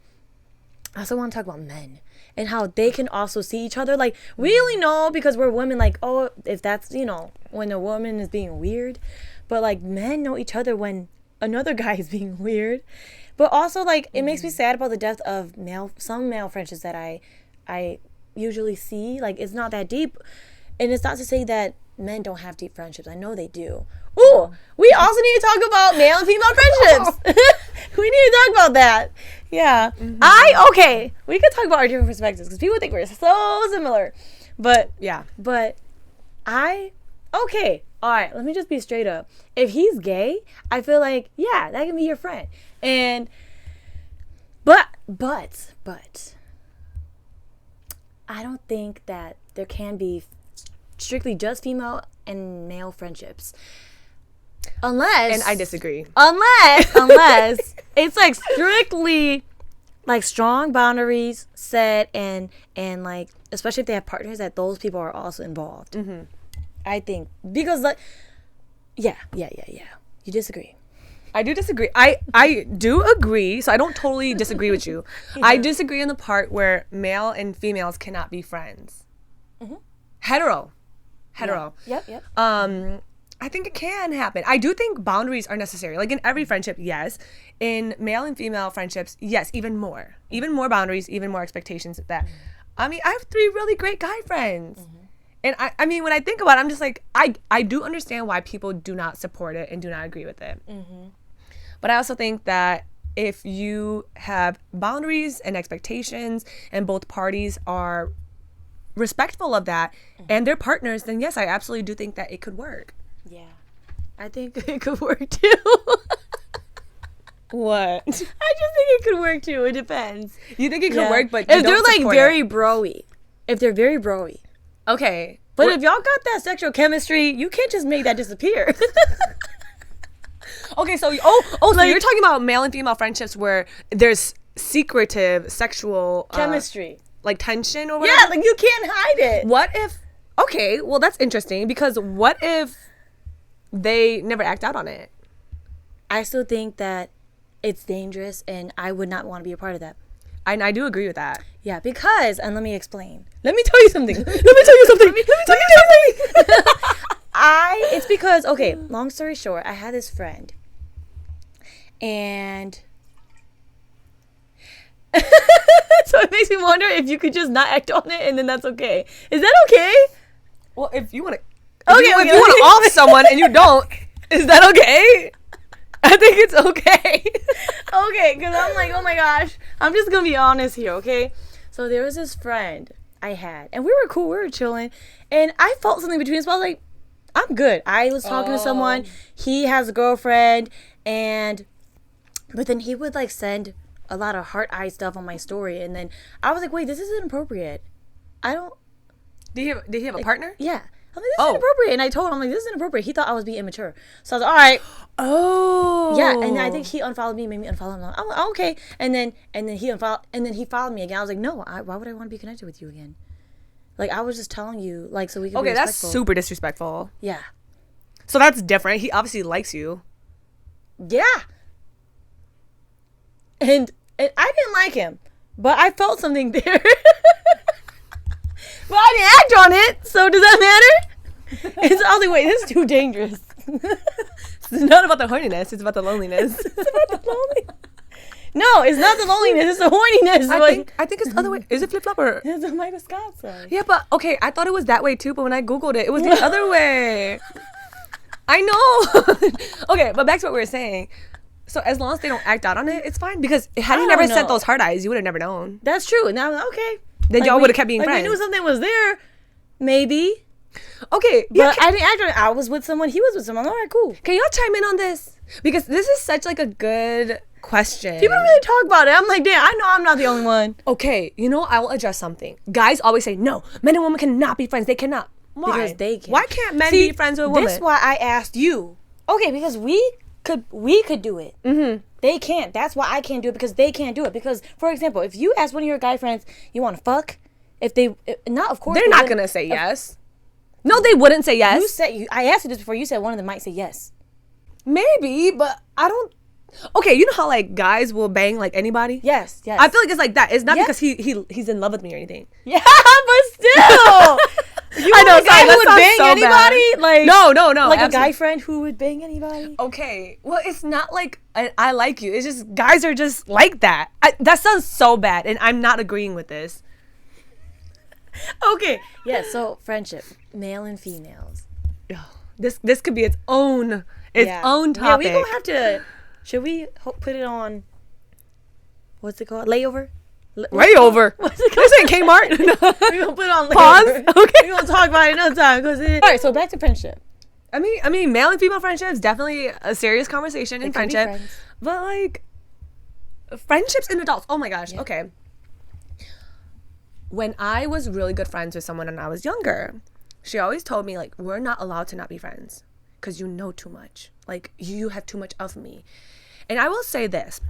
I also want to talk about men and how they can also see each other. Like we only know because we're women. Like if that's when a woman is being weird. But like men know each other when another guy is being weird. But also like it makes me sad about the death of some male friendships that I usually see. Like it's not that deep. And it's not to say that men don't have deep friendships. I know they do. Ooh, we also need to talk about male and female friendships. We need to talk about that. Yeah. Okay. We could talk about our different perspectives because people think we're so similar. But Yeah. Okay, all right, let me just be straight up. If he's gay, I feel like, yeah, that can be your friend. But I don't think that there can be strictly just female and male friendships. Unless. And I disagree. Unless it's like strictly like strong boundaries set and like, especially if they have partners that those people are also involved. Mm-hmm. I think because like yeah you disagree. I do disagree. I do agree, so I don't totally disagree with you. I disagree in the part where male and females cannot be friends. Mm-hmm. Hetero. Yep. I think it can happen. I do think boundaries are necessary. Like in every friendship, yes. In male and female friendships, yes, even more boundaries, even more expectations of that. I mean, I have 3 really great guy friends. Mm-hmm. And I mean, when I think about it, I'm just like, I do understand why people do not support it and do not agree with it. Mm-hmm. But I also think that if you have boundaries and expectations and both parties are respectful of that and they're partners, then yes, I absolutely do think that it could work. Yeah. I think it could work too. What? I just think it could work too. It depends. You think it could work, but if they're like very broy. If they're very broy. Okay. But if y'all got that sexual chemistry, you can't just make that disappear. Okay, so so you're talking about male and female friendships where there's secretive sexual chemistry, like tension or whatever. Yeah, like you can't hide it. What if? Okay, well that's interesting because what if they never act out on it? I still think that it's dangerous, and I would not want to be a part of that. And I do agree with that. Yeah, because, and let me explain. Let me tell you something. It's because, okay, long story short, I had this friend. And so it makes me wonder if you could just not act on it and then that's okay. Is that okay? Well, if you want to if you want to off someone and you don't, is that okay? I think it's okay. Okay, because I'm like, oh my gosh. I'm just going to be honest here, okay? So there was this friend I had, and we were cool. We were chilling. And I felt something between us, but I was like, I'm good. I was talking to someone. He has a girlfriend. But then he would, like, send a lot of heart eye stuff on my story. And then I was like, wait, this isn't appropriate. I don't. Did he have a partner? Yeah. I'm like, this is inappropriate. And I told him, I'm like, this is inappropropriate. He thought I was being immature. So I was like, all right. Oh. Yeah, and I think he unfollowed me, made me unfollow him. I'm like, oh, okay. And then he unfollowed, and then he followed me again. I was like, no, why would I want to be connected with you again? Like, I was just telling you, like, so we can be respectful. That's super disrespectful. Yeah. So that's different. He obviously likes you. Yeah. And I didn't like him, but I felt something there. But I didn't act on it, so does that matter? I was like, wait, this is too dangerous. It's not about the horniness. It's about the loneliness. It's about the loneliness. No, it's not the loneliness. It's the horniness. I think it's the other way. Is it flip flop or? That's what Michael Scott said. Yeah, but okay. I thought it was that way too. But when I googled it, it was the other way. I know. Okay, but back to what we were saying. So as long as they don't act out on it, it's fine. Because had he never sent those heart eyes, you would have never known. That's true. Now, okay. Then y'all would have kept being friends. We knew something was there. Maybe. Okay. But I didn't act on it. I was with someone. He was with someone. All right, cool. Can y'all chime in on this? Because this is such like a good question. People don't really talk about it. I'm like, damn, I know I'm not the only one. Okay, I will address something. Guys always say, no, men and women cannot be friends. They cannot. Why? Because they can. Why can't men be friends with women? That's why I asked you. Okay, because we could do it. Mm-hmm. They can't. That's why I can't do it, because they can't do it. Because, for example, if you ask one of your guy friends, you want to fuck? Of course. They're not going to say yes. No, they wouldn't say yes. I asked you this before. You said one of them might say yes. Maybe, but I don't. Okay, you know how like guys will bang like anybody? Yes. I feel like it's like that. It's not because he's in love with me or anything. Yeah, but still. I know. Guy who would bang anybody? Bad. Like no. Like absolutely. A guy friend who would bang anybody? Okay. Well, it's not like I like you. It's just guys are just like that. That sounds so bad, and I'm not agreeing with this. Okay. Yeah. So friendship, male and females. This could be its own topic. Yeah, we gonna have to. Should we put it on? What's it called? Layover. Layover. What's it called? This ain't Kmart. We gonna put it on layover. Pause. Okay. We gonna talk about it another time. All right. So back to friendship. I mean, male and female friendship is definitely a serious conversation in friendship. But like, friendships in adults. Oh my gosh. Yeah. Okay. When I was really good friends with someone and I was younger, she always told me like, we're not allowed to not be friends because you know too much. Like you have too much of me. And I will say this.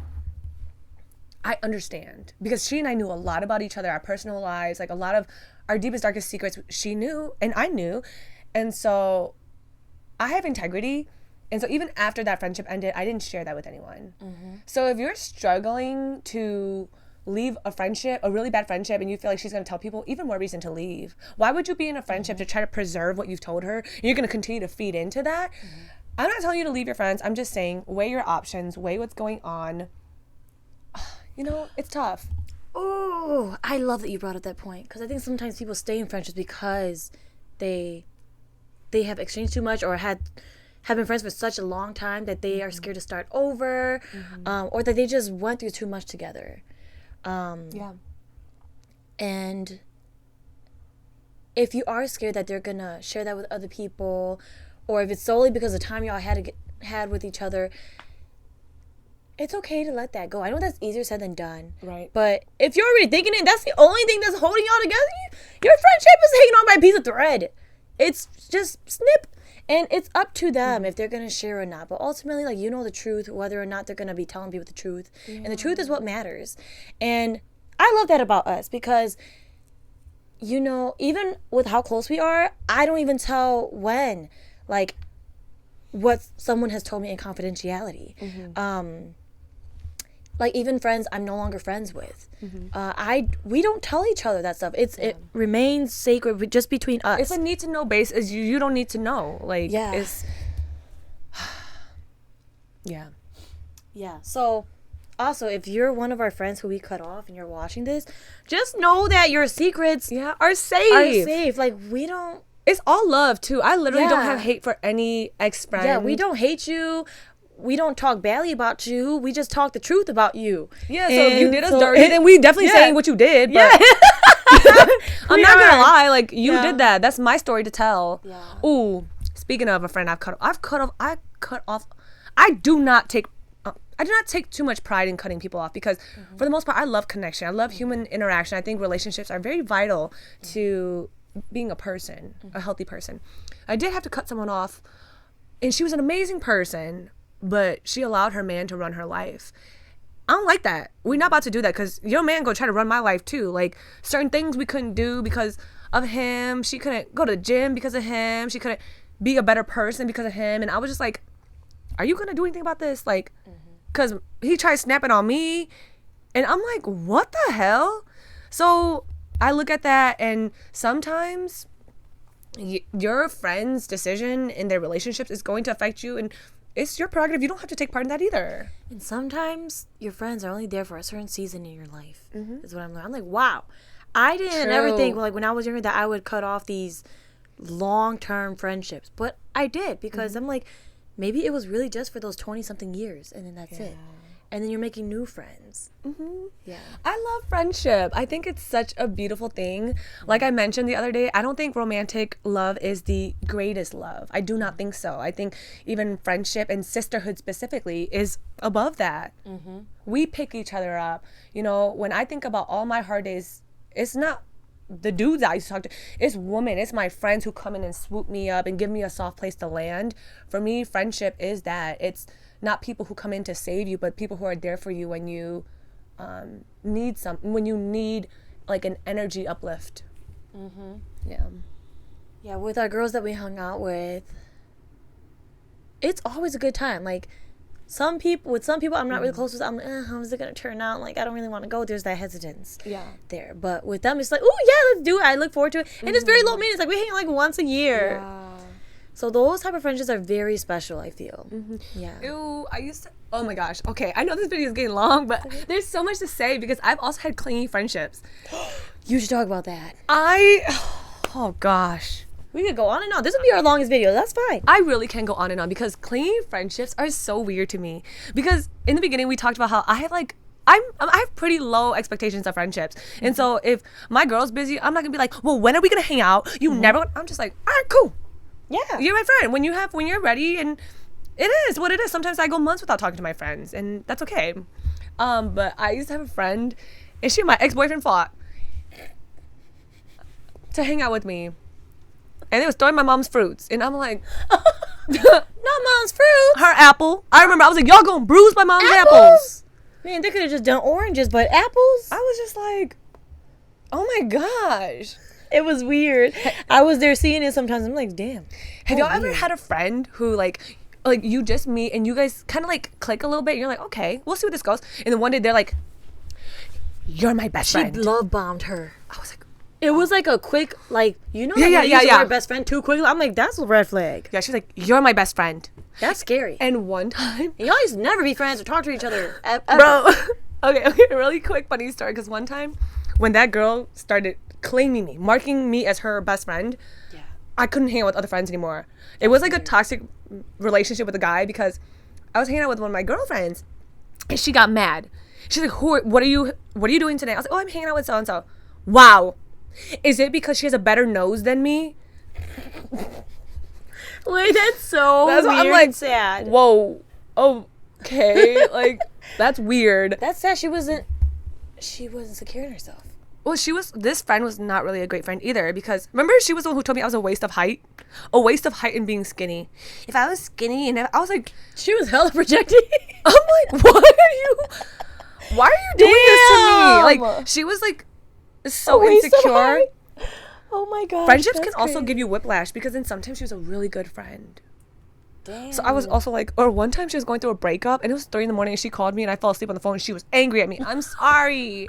I understand because she and I knew a lot about each other, our personal lives, like a lot of our deepest, darkest secrets she knew and I knew. And so I have integrity. And so even after that friendship ended, I didn't share that with anyone. Mm-hmm. So if you're struggling to leave a friendship, a really bad friendship, and you feel like she's going to tell people, even more reason to leave. Why would you be in a friendship to try to preserve what you've told her? And you're going to continue to feed into that? Mm-hmm. I'm not telling you to leave your friends. I'm just saying, weigh your options, weigh what's going on. It's tough. Oh, I love that you brought up that point, because I think sometimes people stay in friendships because they have exchanged too much or have been friends for such a long time that they are scared to start over, or that they just went through too much together. And if you are scared that they're gonna share that with other people, or if it's solely because of the time y'all had with each other, it's okay to let that go. I know that's easier said than done. Right. But if you're already thinking it, that's the only thing that's holding y'all together. Your friendship is hanging on by a piece of thread. It's just snip. And it's up to them if they're going to share or not. But ultimately, like, you know the truth, whether or not they're going to be telling people the truth. Yeah. And the truth is what matters. And I love that about us because, even with how close we are, I don't even tell when, like, what someone has told me in confidentiality. Mm-hmm. Like, even friends I'm no longer friends with. Mm-hmm. We don't tell each other that stuff. It remains sacred just between us. It's a need to know base. You don't need to know. Like, it's... Yeah. Yeah. So, also, if you're one of our friends who we cut off and you're watching this, just know that your secrets are safe. Like, we don't... It's all love, too. I literally don't have hate for any ex-friend. Yeah, we don't hate you. We don't talk badly about you. We just talk the truth about you. Yeah, so if you did us dirty, then we definitely saying what you did. But I'm not gonna lie, like you did that. That's my story to tell. Yeah. Ooh, speaking of a friend I've cut off. I do not take too much pride in cutting people off because for the most part I love connection. I love human interaction. I think relationships are very vital to being a person, a healthy person. I did have to cut someone off, and she was an amazing person. But she allowed her man to run her life. I don't like that. We're not about to do that because your man gonna try to run my life too. Like certain things we couldn't do because of him. She couldn't go to the gym because of him. She couldn't be a better person because of him. And I was just like, are you gonna do anything about this? Like, because he tried snapping on me. And I'm like, what the hell? So I look at that, and sometimes your friend's decision in their relationships is going to affect you it's your prerogative. You don't have to take part in that either. And sometimes your friends are only there for a certain season in your life. Is what I'm learning. I'm like, wow. I didn't ever think, like, when I was younger that I would cut off these long-term friendships. But I did, because I'm like, maybe it was really just for those 20-something years, and then that's it. And then you're making new friends. Yeah. I love friendship. I think it's such a beautiful thing. Like I mentioned the other day, I don't think romantic love is the greatest love. I do not think so. I think even friendship and sisterhood specifically is above that. We pick each other up. You know, when I think about all my hard days, it's not the dudes I used to talk to. It's women. It's my friends who come in and swoop me up and give me a soft place to land. For me, friendship is that. It's not people who come in to save you, but people who are there for you when you need when you need like an energy uplift. Yeah, with our girls that we hung out with, it's always a good time. Like, with some people I'm not really close with. I'm like, how is it gonna turn out? Like, I don't really want to go. There's that hesitance there. But with them, it's like, oh yeah, let's do it. I look forward to it. And it's very low maintenance. Like, we hang out like once a year. So those type of friendships are very special, I feel. Yeah. Ew, oh my gosh. Okay, I know this video is getting long, but there's so much to say because I've also had clingy friendships. You should talk about that. Oh gosh. We could go on and on. This would be our longest video. That's fine. I really can go on and on because clingy friendships are so weird to me. Because in the beginning we talked about how I have I have pretty low expectations of friendships. And so if my girl's busy, I'm not gonna be like, well, when are we gonna hang out? I'm just like, all right, cool. Yeah. You're my friend. When you're ready, and it is what it is. Sometimes I go months without talking to my friends, and that's okay. But I used to have a friend, and my ex-boyfriend fought to hang out with me. And they was throwing my mom's fruits. And I'm like, not mom's fruits. Her apple. I remember I was like, y'all gonna bruise my mom's apples. Man, they could have just done oranges, but apples? I was just like, oh my gosh. It was weird. I was there seeing it sometimes. I'm like, damn. Have y'all ever had a friend who like you just meet and you guys kind of like click a little bit? And you're like, okay, we'll see where this goes. And then one day they're like, you're my best friend. She love bombed her. I was like, it was like a quick, like, yeah. best friend too quickly. I'm like, that's a red flag. Yeah, she's like, you're my best friend. That's scary. And one time, and y'all used to never be friends or talk to each other ever. Bro. Okay, really quick funny story. Because one time when that girl started claiming me, marking me as her best friend, I couldn't hang out with other friends anymore. It was like a toxic relationship with a guy because I was hanging out with one of my girlfriends and she got mad. She's like, what are you doing today? I was like, oh, I'm hanging out with so and so. Wow. Is it because she has a better nose than me? Wait, that's so weird. I'm like, sad. Whoa. Okay. Like, that's weird. That's sad. She wasn't secure in herself. Well, this friend was not really a great friend either because remember she was the one who told me I was a waste of height and being skinny. If I was skinny and I was like, she was hella projecting. I'm like, why are you doing this to me? Like, she was like so insecure. Oh my god. Friendships can also give you whiplash because then sometimes she was a really good friend. Damn. So I was also like, or one time she was going through a breakup and it was 3 a.m. and she called me and I fell asleep on the phone and she was angry at me. I'm sorry.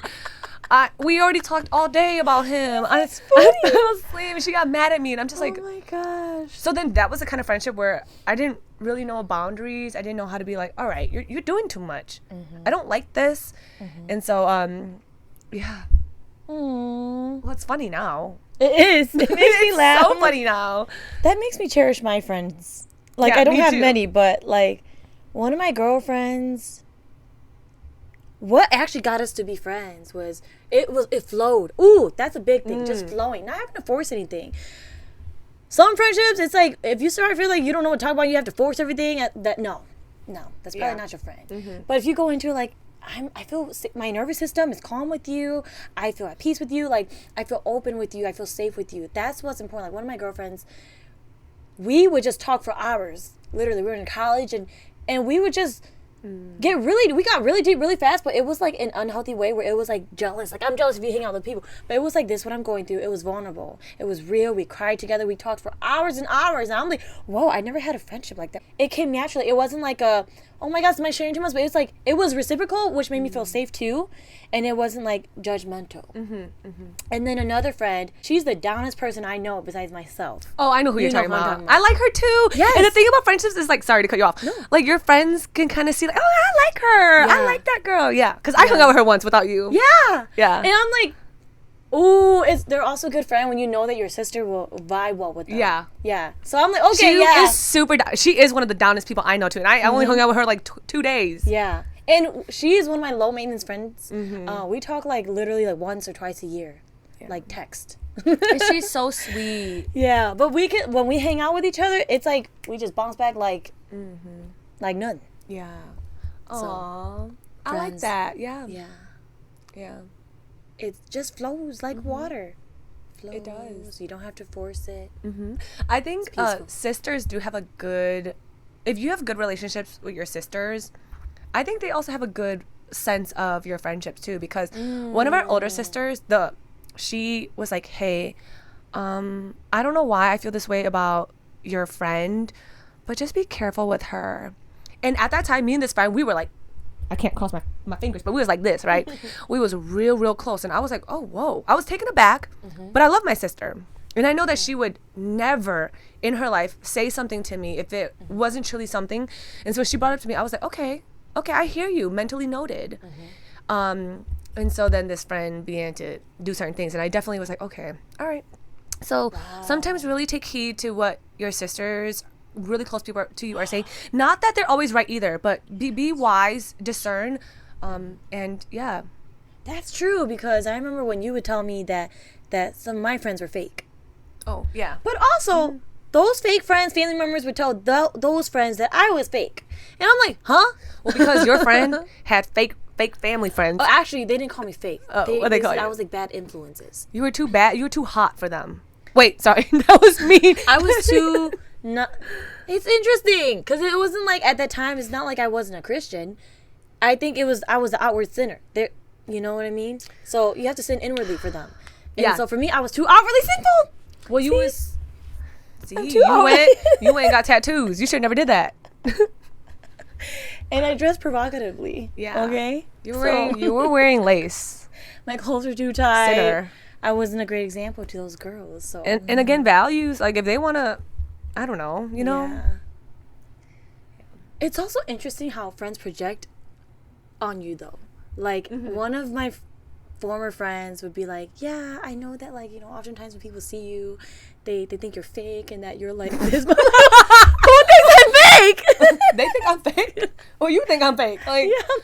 We already talked all day about him. I fell asleep and she got mad at me and I'm just like, oh my gosh. So then that was the kind of friendship where I didn't really know boundaries. I didn't know how to be like, all right, you're doing too much. I don't like this. And so yeah. Well, it's funny now. It is. It makes me laugh. So funny now. That makes me cherish my friends. Like, Yeah, I don't me have too. many, but like one of my girlfriends, what actually got us to be friends was it flowed. Ooh, that's a big thing. Just flowing, not having to force anything. Some friendships, it's like if you start to feel like you don't know what to talk about, you have to force everything. No, that's probably not your friend. But if you go into like, I feel my nervous system is calm with you. I feel at peace with you. Like, I feel open with you. I feel safe with you. That's what's important. Like, one of my girlfriends, we would just talk for hours. Literally, we were in college and we would just we got really deep really fast, but it was like an unhealthy way where it was like jealous. Like, I'm jealous if you hang out with people. But it was like this, what I'm going through. It was vulnerable. It was real. We cried together. We talked for hours and hours. And I'm like, whoa, I never had a friendship like that. It came naturally. It wasn't like oh my gosh, am I sharing too much? But it's like, it was reciprocal, which made me feel safe too. And it wasn't like judgmental. And then another friend, she's the downest person I know besides myself. Oh, I know who you're know talking who I'm about. talking about. I like her too. Yes. And the thing about friendships is like, sorry to cut you off. Like your friends can kind of see like, oh, I like her. I Yeah. like that girl. Yeah. Because I hung out with her once without you. Yeah. Yeah. And I'm like, ooh, they're also a good friend when you know that your sister will vibe well with them. Yeah. Yeah. So I'm like, okay, She yeah. is super she is one of the downest people I know too. And I only hung out with her like 2 days. Yeah. And she is one of my low maintenance friends. We talk like literally like once or twice a year. Like text. And she's so sweet. Yeah. But when we hang out with each other, it's like we just bounce back like none. Yeah. So, Aww. I like friends. that. Yeah. Yeah. Yeah. It just flows like water. Flows. It does. You don't have to force it. I think peaceful. sisters do have a good, if you have good relationships with your sisters, I think they also have a good sense of your friendships too, because one of our older sisters, she was like, hey, I don't know why I feel this way about your friend, but just be careful with her. And at that time, me and this friend, we were like, I can't cross my fingers, but we was like this, right? We was real close. And I was like, oh, whoa. I was taken aback, but I love my sister. And I know that she would never in her life say something to me if it wasn't truly something. And so she brought it up to me. I was like, okay, I hear you, mentally noted. And so then this friend began to do certain things. And I definitely was like, okay, all right. So sometimes really take heed to what your sisters, really close people to you, are saying. Not that they're always right either, but be wise, discern, and yeah. That's true, because I remember when you would tell me that some of my friends were fake. Oh yeah. But also, those fake friends, family members would tell those friends that I was fake. And I'm like, huh? Well, because your friend had fake family friends. Oh, actually, they didn't call me fake. Oh, what they call said you? I was like bad influences. You were too bad. You were too hot for them. Wait, sorry. That was mean. I was too... Not, it's interesting, because it wasn't like, at that time, it's not like I wasn't a Christian. I think I was the outward sinner. There, you know what I mean? So you have to sin inwardly for them. And Yeah. so for me, I was too outwardly sinful. Well, you See? was. See, I'm too you old. went and got tattoos. You should never did that. And I dressed provocatively. Yeah. Okay? You were wearing lace. My clothes were too tight. Sinner. I wasn't a great example to those girls. So And again, values. Like if they want to, I don't know. You know. Yeah. It's also interesting how friends project on you, though. Like, one of my former friends would be like, yeah, I know that, like, you know, oftentimes when people see you, they think you're fake and that you're like this. Who thinks I'm fake? They think I'm fake. Or you think I'm fake. Like, Yeah,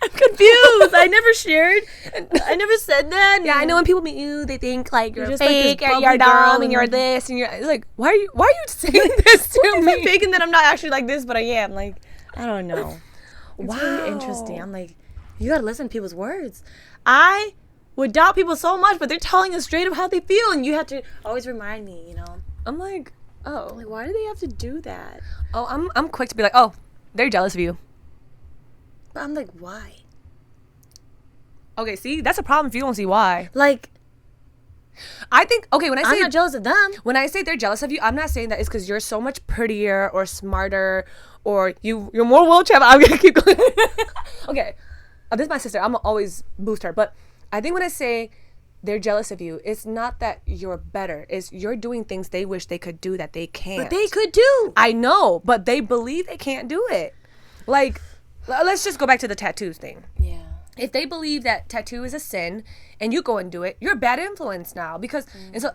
I'm confused. I never shared. I never said that. yeah, I know when people meet you, they think like you're just like this fake, or bubbly you're dumb, girl and you're and- this, and you're it's like, why are you saying this to I'm me? faking that I'm not actually like this, but I am. Like, I don't know. It's Wow. really interesting. I'm like, you gotta listen to people's words. I would doubt people so much, but they're telling us straight up how they feel, and you have to always remind me, you know. I'm like, oh, Like, why do they have to do that? I'm quick to be like, oh, they're jealous of you. But I'm like, why? Okay, see, that's a problem if you don't see why. Like, I think okay when I I'm say not jealous of them. when I say they're jealous of you, I'm not saying that it's because you're so much prettier or smarter or you're more well traveled. I'm gonna keep going. Okay, this is my sister. I'm gonna always boost her, but I think when I say they're jealous of you, it's not that you're better. It's you're doing things they wish they could do that they can't. But they could do. I know, but they believe they can't do it. Like, let's just go back to the tattoos thing. Yeah. If they believe that tattoo is a sin and you go and do it, you're a bad influence now. Because and so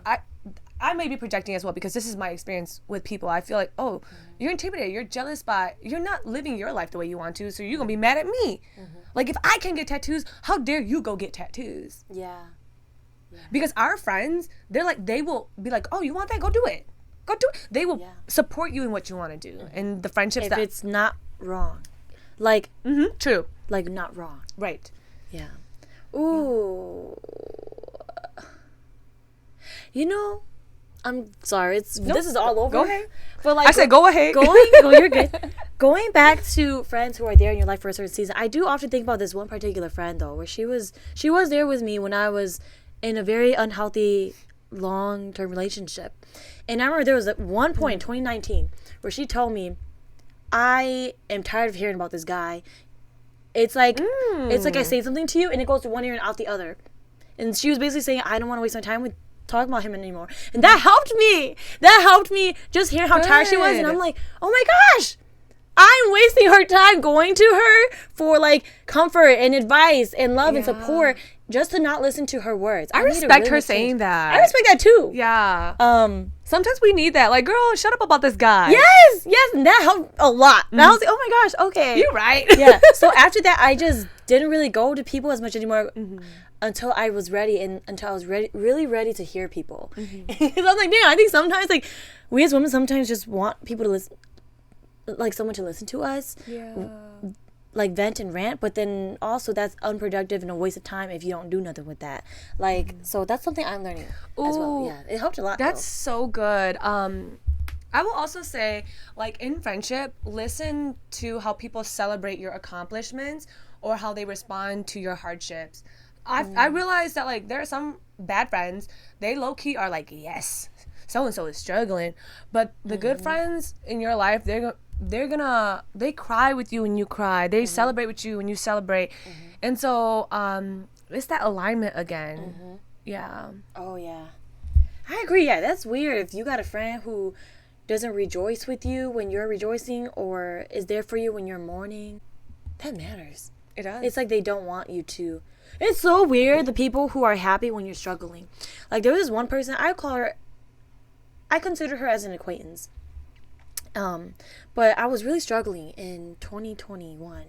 I may be projecting as well, because this is my experience with people. I feel like, oh, you're intimidated, you're jealous by, you're not living your life the way you want to, so you're gonna be mad at me. Like if I can get tattoos, how dare you go get tattoos? Yeah. Because our friends, they're like, they will be like, oh, you want that? Go do it. Go do it. They will Yeah. support you in what you want to do. And the friendships If that it's not wrong. Like, true. like not wrong. Right. Yeah. Ooh. You know, I'm sorry. This is all over. Go ahead. But like, I said go ahead. You're good. Going back to friends who are there in your life for a certain season, I do often think about this one particular friend though, where she was there with me when I was in a very unhealthy long-term relationship. And I remember there was at one point in 2019 where she told me, I am tired of hearing about this guy. It's like I say something to you and it goes to one ear and out the other. And she was basically saying, I don't want to waste my time with talking about him anymore. And that helped me. That helped me just hearing how tired she was. And I'm like, oh my gosh, I'm wasting her time going to her for like comfort and advice and love and support just to not listen to her words. I respect her saying that. I respect that too. Yeah. Sometimes we need that. Like, girl, shut up about this guy. Yes. And that helped a lot. And I was like, oh my gosh, okay. You're right. Yeah. So after that, I just didn't really go to people as much anymore until I was ready and until I was really ready to hear people. Because I was like, damn, I think sometimes like we as women sometimes just want people to listen, like someone to listen to us. Yeah. Like vent and rant, but then also that's unproductive and a waste of time if you don't do nothing with that. Like, so that's something I'm learning as well. Yeah, it helped a lot. That's so good. I will also say, like in friendship, listen to how people celebrate your accomplishments or how they respond to your hardships. I realized that like there are some bad friends, they low key are like, yes, so and so is struggling, but the good friends in your life, they cry with you when you cry. They celebrate with you when you celebrate. And so it's that alignment again. Yeah. Oh yeah. I agree. Yeah, that's weird if you got a friend who doesn't rejoice with you when you're rejoicing or is there for you when you're mourning. That matters. It does. It's like they don't want you to. It's so weird, the people who are happy when you're struggling. Like there was this one person, I consider her as an acquaintance. But I was really struggling in 2021.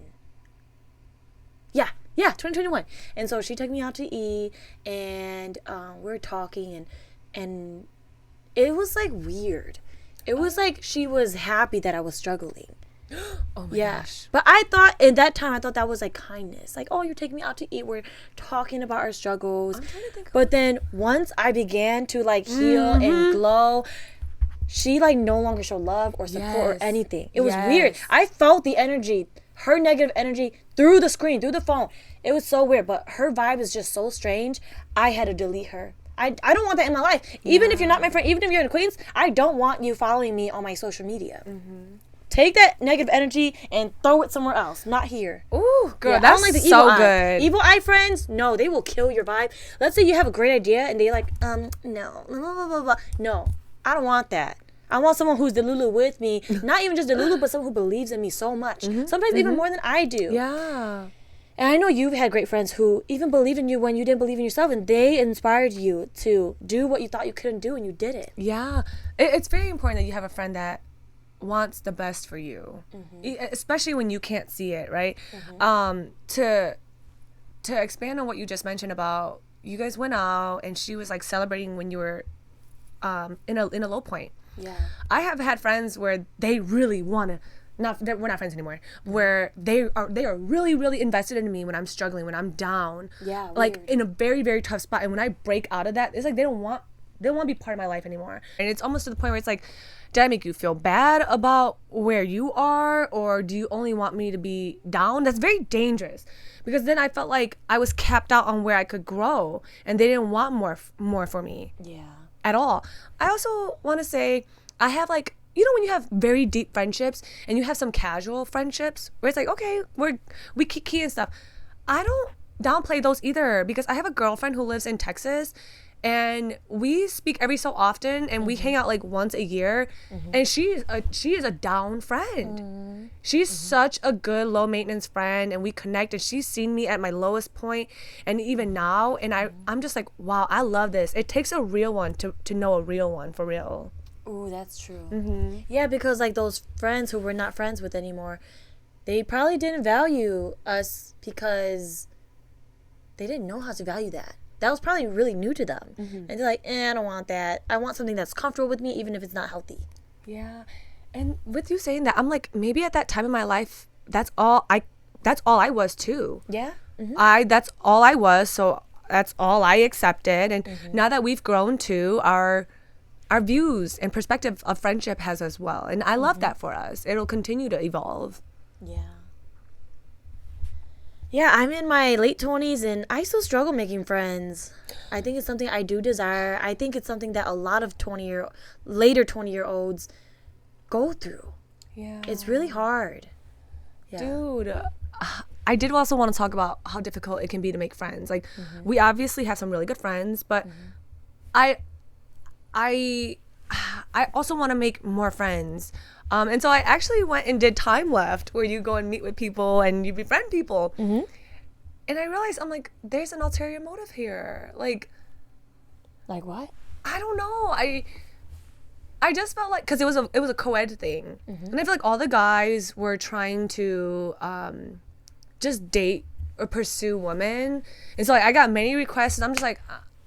Yeah, 2021. And so she took me out to eat, and we were talking, and it was like weird. It was like she was happy that I was struggling. Oh my gosh. But I thought at that time, that was like kindness. Like, oh, you're taking me out to eat. We're talking about our struggles. I'm trying to think. But then once I began to like heal and glow, she like no longer showed love or support or anything. It was weird. I felt the energy, her negative energy through the screen, through the phone. It was so weird, but her vibe is just so strange. I had to delete her. I don't want that in my life. Even if you're not my friend, even if you're an acquaintance, I don't want you following me on my social media. Take that negative energy and throw it somewhere else, not here. Ooh, girl, that's I don't like the so good. Evil eye friends, no, they will kill your vibe. Let's say you have a great idea and they like, no, blah, blah, blah, blah. No, I don't want that. I want someone who's Delulu with me. Not even just Delulu, but someone who believes in me so much. Sometimes even more than I do. Yeah. And I know you've had great friends who even believed in you when you didn't believe in yourself, and they inspired you to do what you thought you couldn't do, and you did it. Yeah. It's very important that you have a friend that wants the best for you, especially when you can't see it, right? To expand on what you just mentioned about you guys went out and she was like celebrating when you were in a low point. Yeah. I have had friends where they really want to we're not friends anymore, where they are really, really invested in me when I'm struggling, when I'm down, like weird. In a very, very tough spot. And when I break out of that, it's like they don't want to be part of my life anymore. And it's almost to the point where it's like, did I make you feel bad about where you are, or do you only want me to be down? That's very dangerous, because then I felt like I was capped out on where I could grow, and they didn't want more for me at all. I also want to say, I have like, you know, when you have very deep friendships and you have some casual friendships where it's like, okay, we kiki and stuff. I don't downplay those either, because I have a girlfriend who lives in Texas, and we speak every so often, and we hang out like once a year, and she is a down friend. She's such a good low maintenance friend, and we connect, and she's seen me at my lowest point, and even now, and I'm just like, wow, I love this. It takes a real one to know a real one for real. Ooh, that's true. Yeah, because like those friends who we're not friends with anymore, they probably didn't value us because they didn't know how to value that. That was probably really new to them. And they're like, I don't want that. I want something that's comfortable with me, even if it's not healthy. Yeah. And with you saying that, I'm like, maybe at that time in my life, that's all I was too. Yeah. That's all I was. So that's all I accepted. And now that we've grown too, our views and perspective of friendship has as well. And I love that for us. It'll continue to evolve. Yeah, I'm in my late 20s and I still struggle making friends. I think it's something I do desire. I think it's something that a lot of later 20-year-olds go through. Yeah. It's really hard. Yeah. Dude, I did also want to talk about how difficult it can be to make friends. Like, we obviously have some really good friends, but I also want to make more friends. And so I actually went and did Time Left, where you go and meet with people and you befriend people. And I realized, I'm like, there's an ulterior motive here. Like what? I don't know. I just felt like, because it was a co-ed thing, and I feel like all the guys were trying to just date or pursue women, and so like, I got many requests, and I'm just like,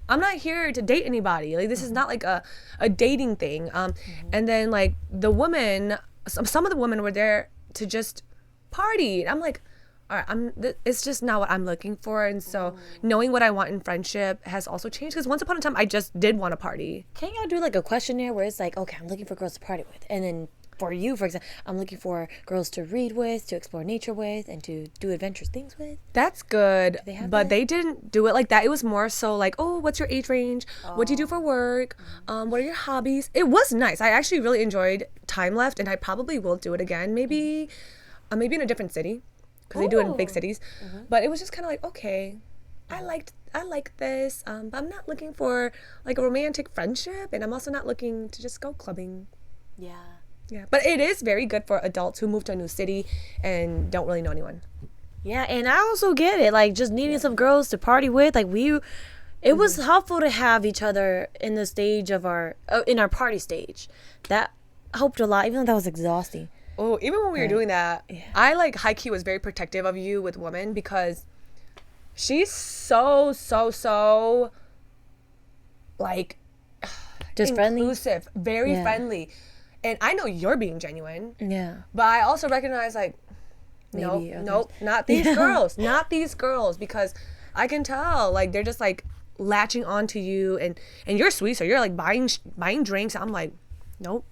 I'm not here to date anybody. Like, this is not like a dating thing. And then like the women, some of the women were there to just party, and I'm like, all right, it's just not what I'm looking for. And so knowing what I want in friendship has also changed, because once upon a time I just did want to party. Can't y'all do like a questionnaire where it's like, okay, I'm looking for girls to party with, and then for you, for example, I'm looking for girls to read with, to explore nature with, and to do adventurous things with? That's good, but that? they didn't do it like that. It was more so like, oh, what's your age range? What do you do for work? What are your hobbies? It was nice. I actually really enjoyed Time Left, and I probably will do it again, maybe in a different city, because they do it in big cities. But it was just kind of like, okay, I like this, but I'm not looking for like a romantic friendship, and I'm also not looking to just go clubbing. Yeah, but it is very good for adults who move to a new city and don't really know anyone. Yeah, and I also get it, like just needing some girls to party with. Like it was helpful to have each other in the stage of in our party stage. That helped a lot, even though that was exhausting. Oh, even when we were doing that, I like high-key was very protective of you with women, because she's so like Just inclusive, very friendly. And I know you're being genuine. Yeah. But I also recognize like, nope, not these girls, because I can tell like they're just like latching onto you, and you're sweet, so you're like buying drinks. I'm like, nope.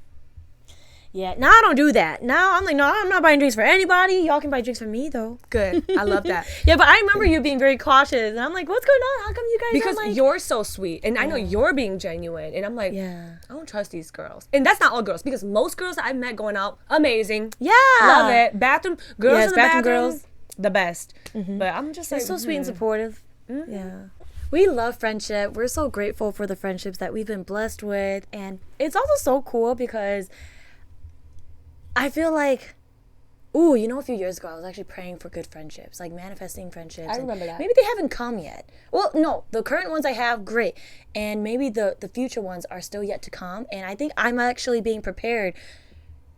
Yeah, now I don't do that. Now I'm like, no, I'm not buying drinks for anybody. Y'all can buy drinks for me, though. Good. I love that. Yeah, but I remember you being very cautious. And I'm like, what's going on? How come you guys Because like... you're so sweet. And I know you're being genuine. And I'm like, I don't trust these girls. And that's not all girls. Because most girls that I've met going out, amazing. Yeah. Love it. Bathroom. Girls in the bathroom. Girls. The best. But I'm just like... so sweet and supportive. Yeah. We love friendship. We're so grateful for the friendships that we've been blessed with. And it's also so cool because... I feel like, a few years ago, I was actually praying for good friendships, like manifesting friendships. I remember that. Maybe they haven't come yet. Well, no, the current ones I have, great. And maybe the future ones are still yet to come. And I think I'm actually being prepared.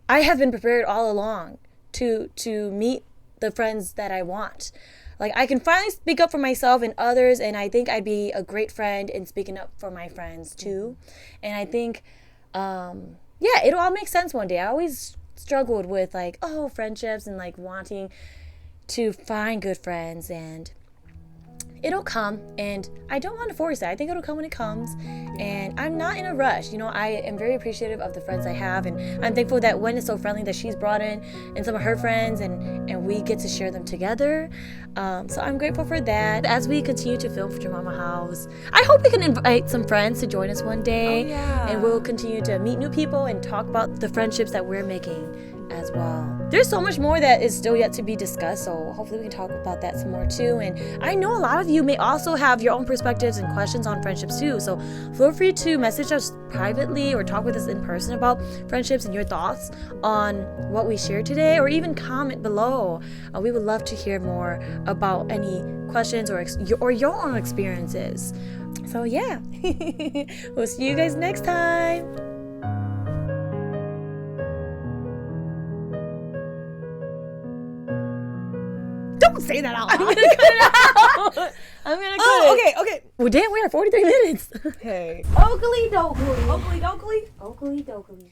I have been prepared all along to meet the friends that I want. Like, I can finally speak up for myself and others, and I think I'd be a great friend in speaking up for my friends, too. And I think, it'll all make sense one day. I always struggled with like friendships and like wanting to find good friends, and it'll come, and I don't want to force it. I think it'll come when it comes, and I'm not in a rush. I am very appreciative of the friends I have, and I'm thankful that Wen is so friendly that she's brought in and some of her friends, and we get to share them together. So I'm grateful for that. As we continue to film for Your Mama House, I hope we can invite some friends to join us one day, and we'll continue to meet new people and talk about the friendships that we're making as well. There's so much more that is still yet to be discussed, so hopefully we can talk about that some more too. And I know a lot of you may also have your own perspectives and questions on friendships too, so feel free to message us privately or talk with us in person about friendships and your thoughts on what we shared today, or even comment below. We would love to hear more about any questions or your own experiences. So yeah, we'll see you guys next time. Don't say that out loud. I'm gonna cut it out. I'm gonna cut it. Okay. Well, damn, we are 43 minutes. Hey. Oakley dokley. Oakley dokley. Oakley dokley.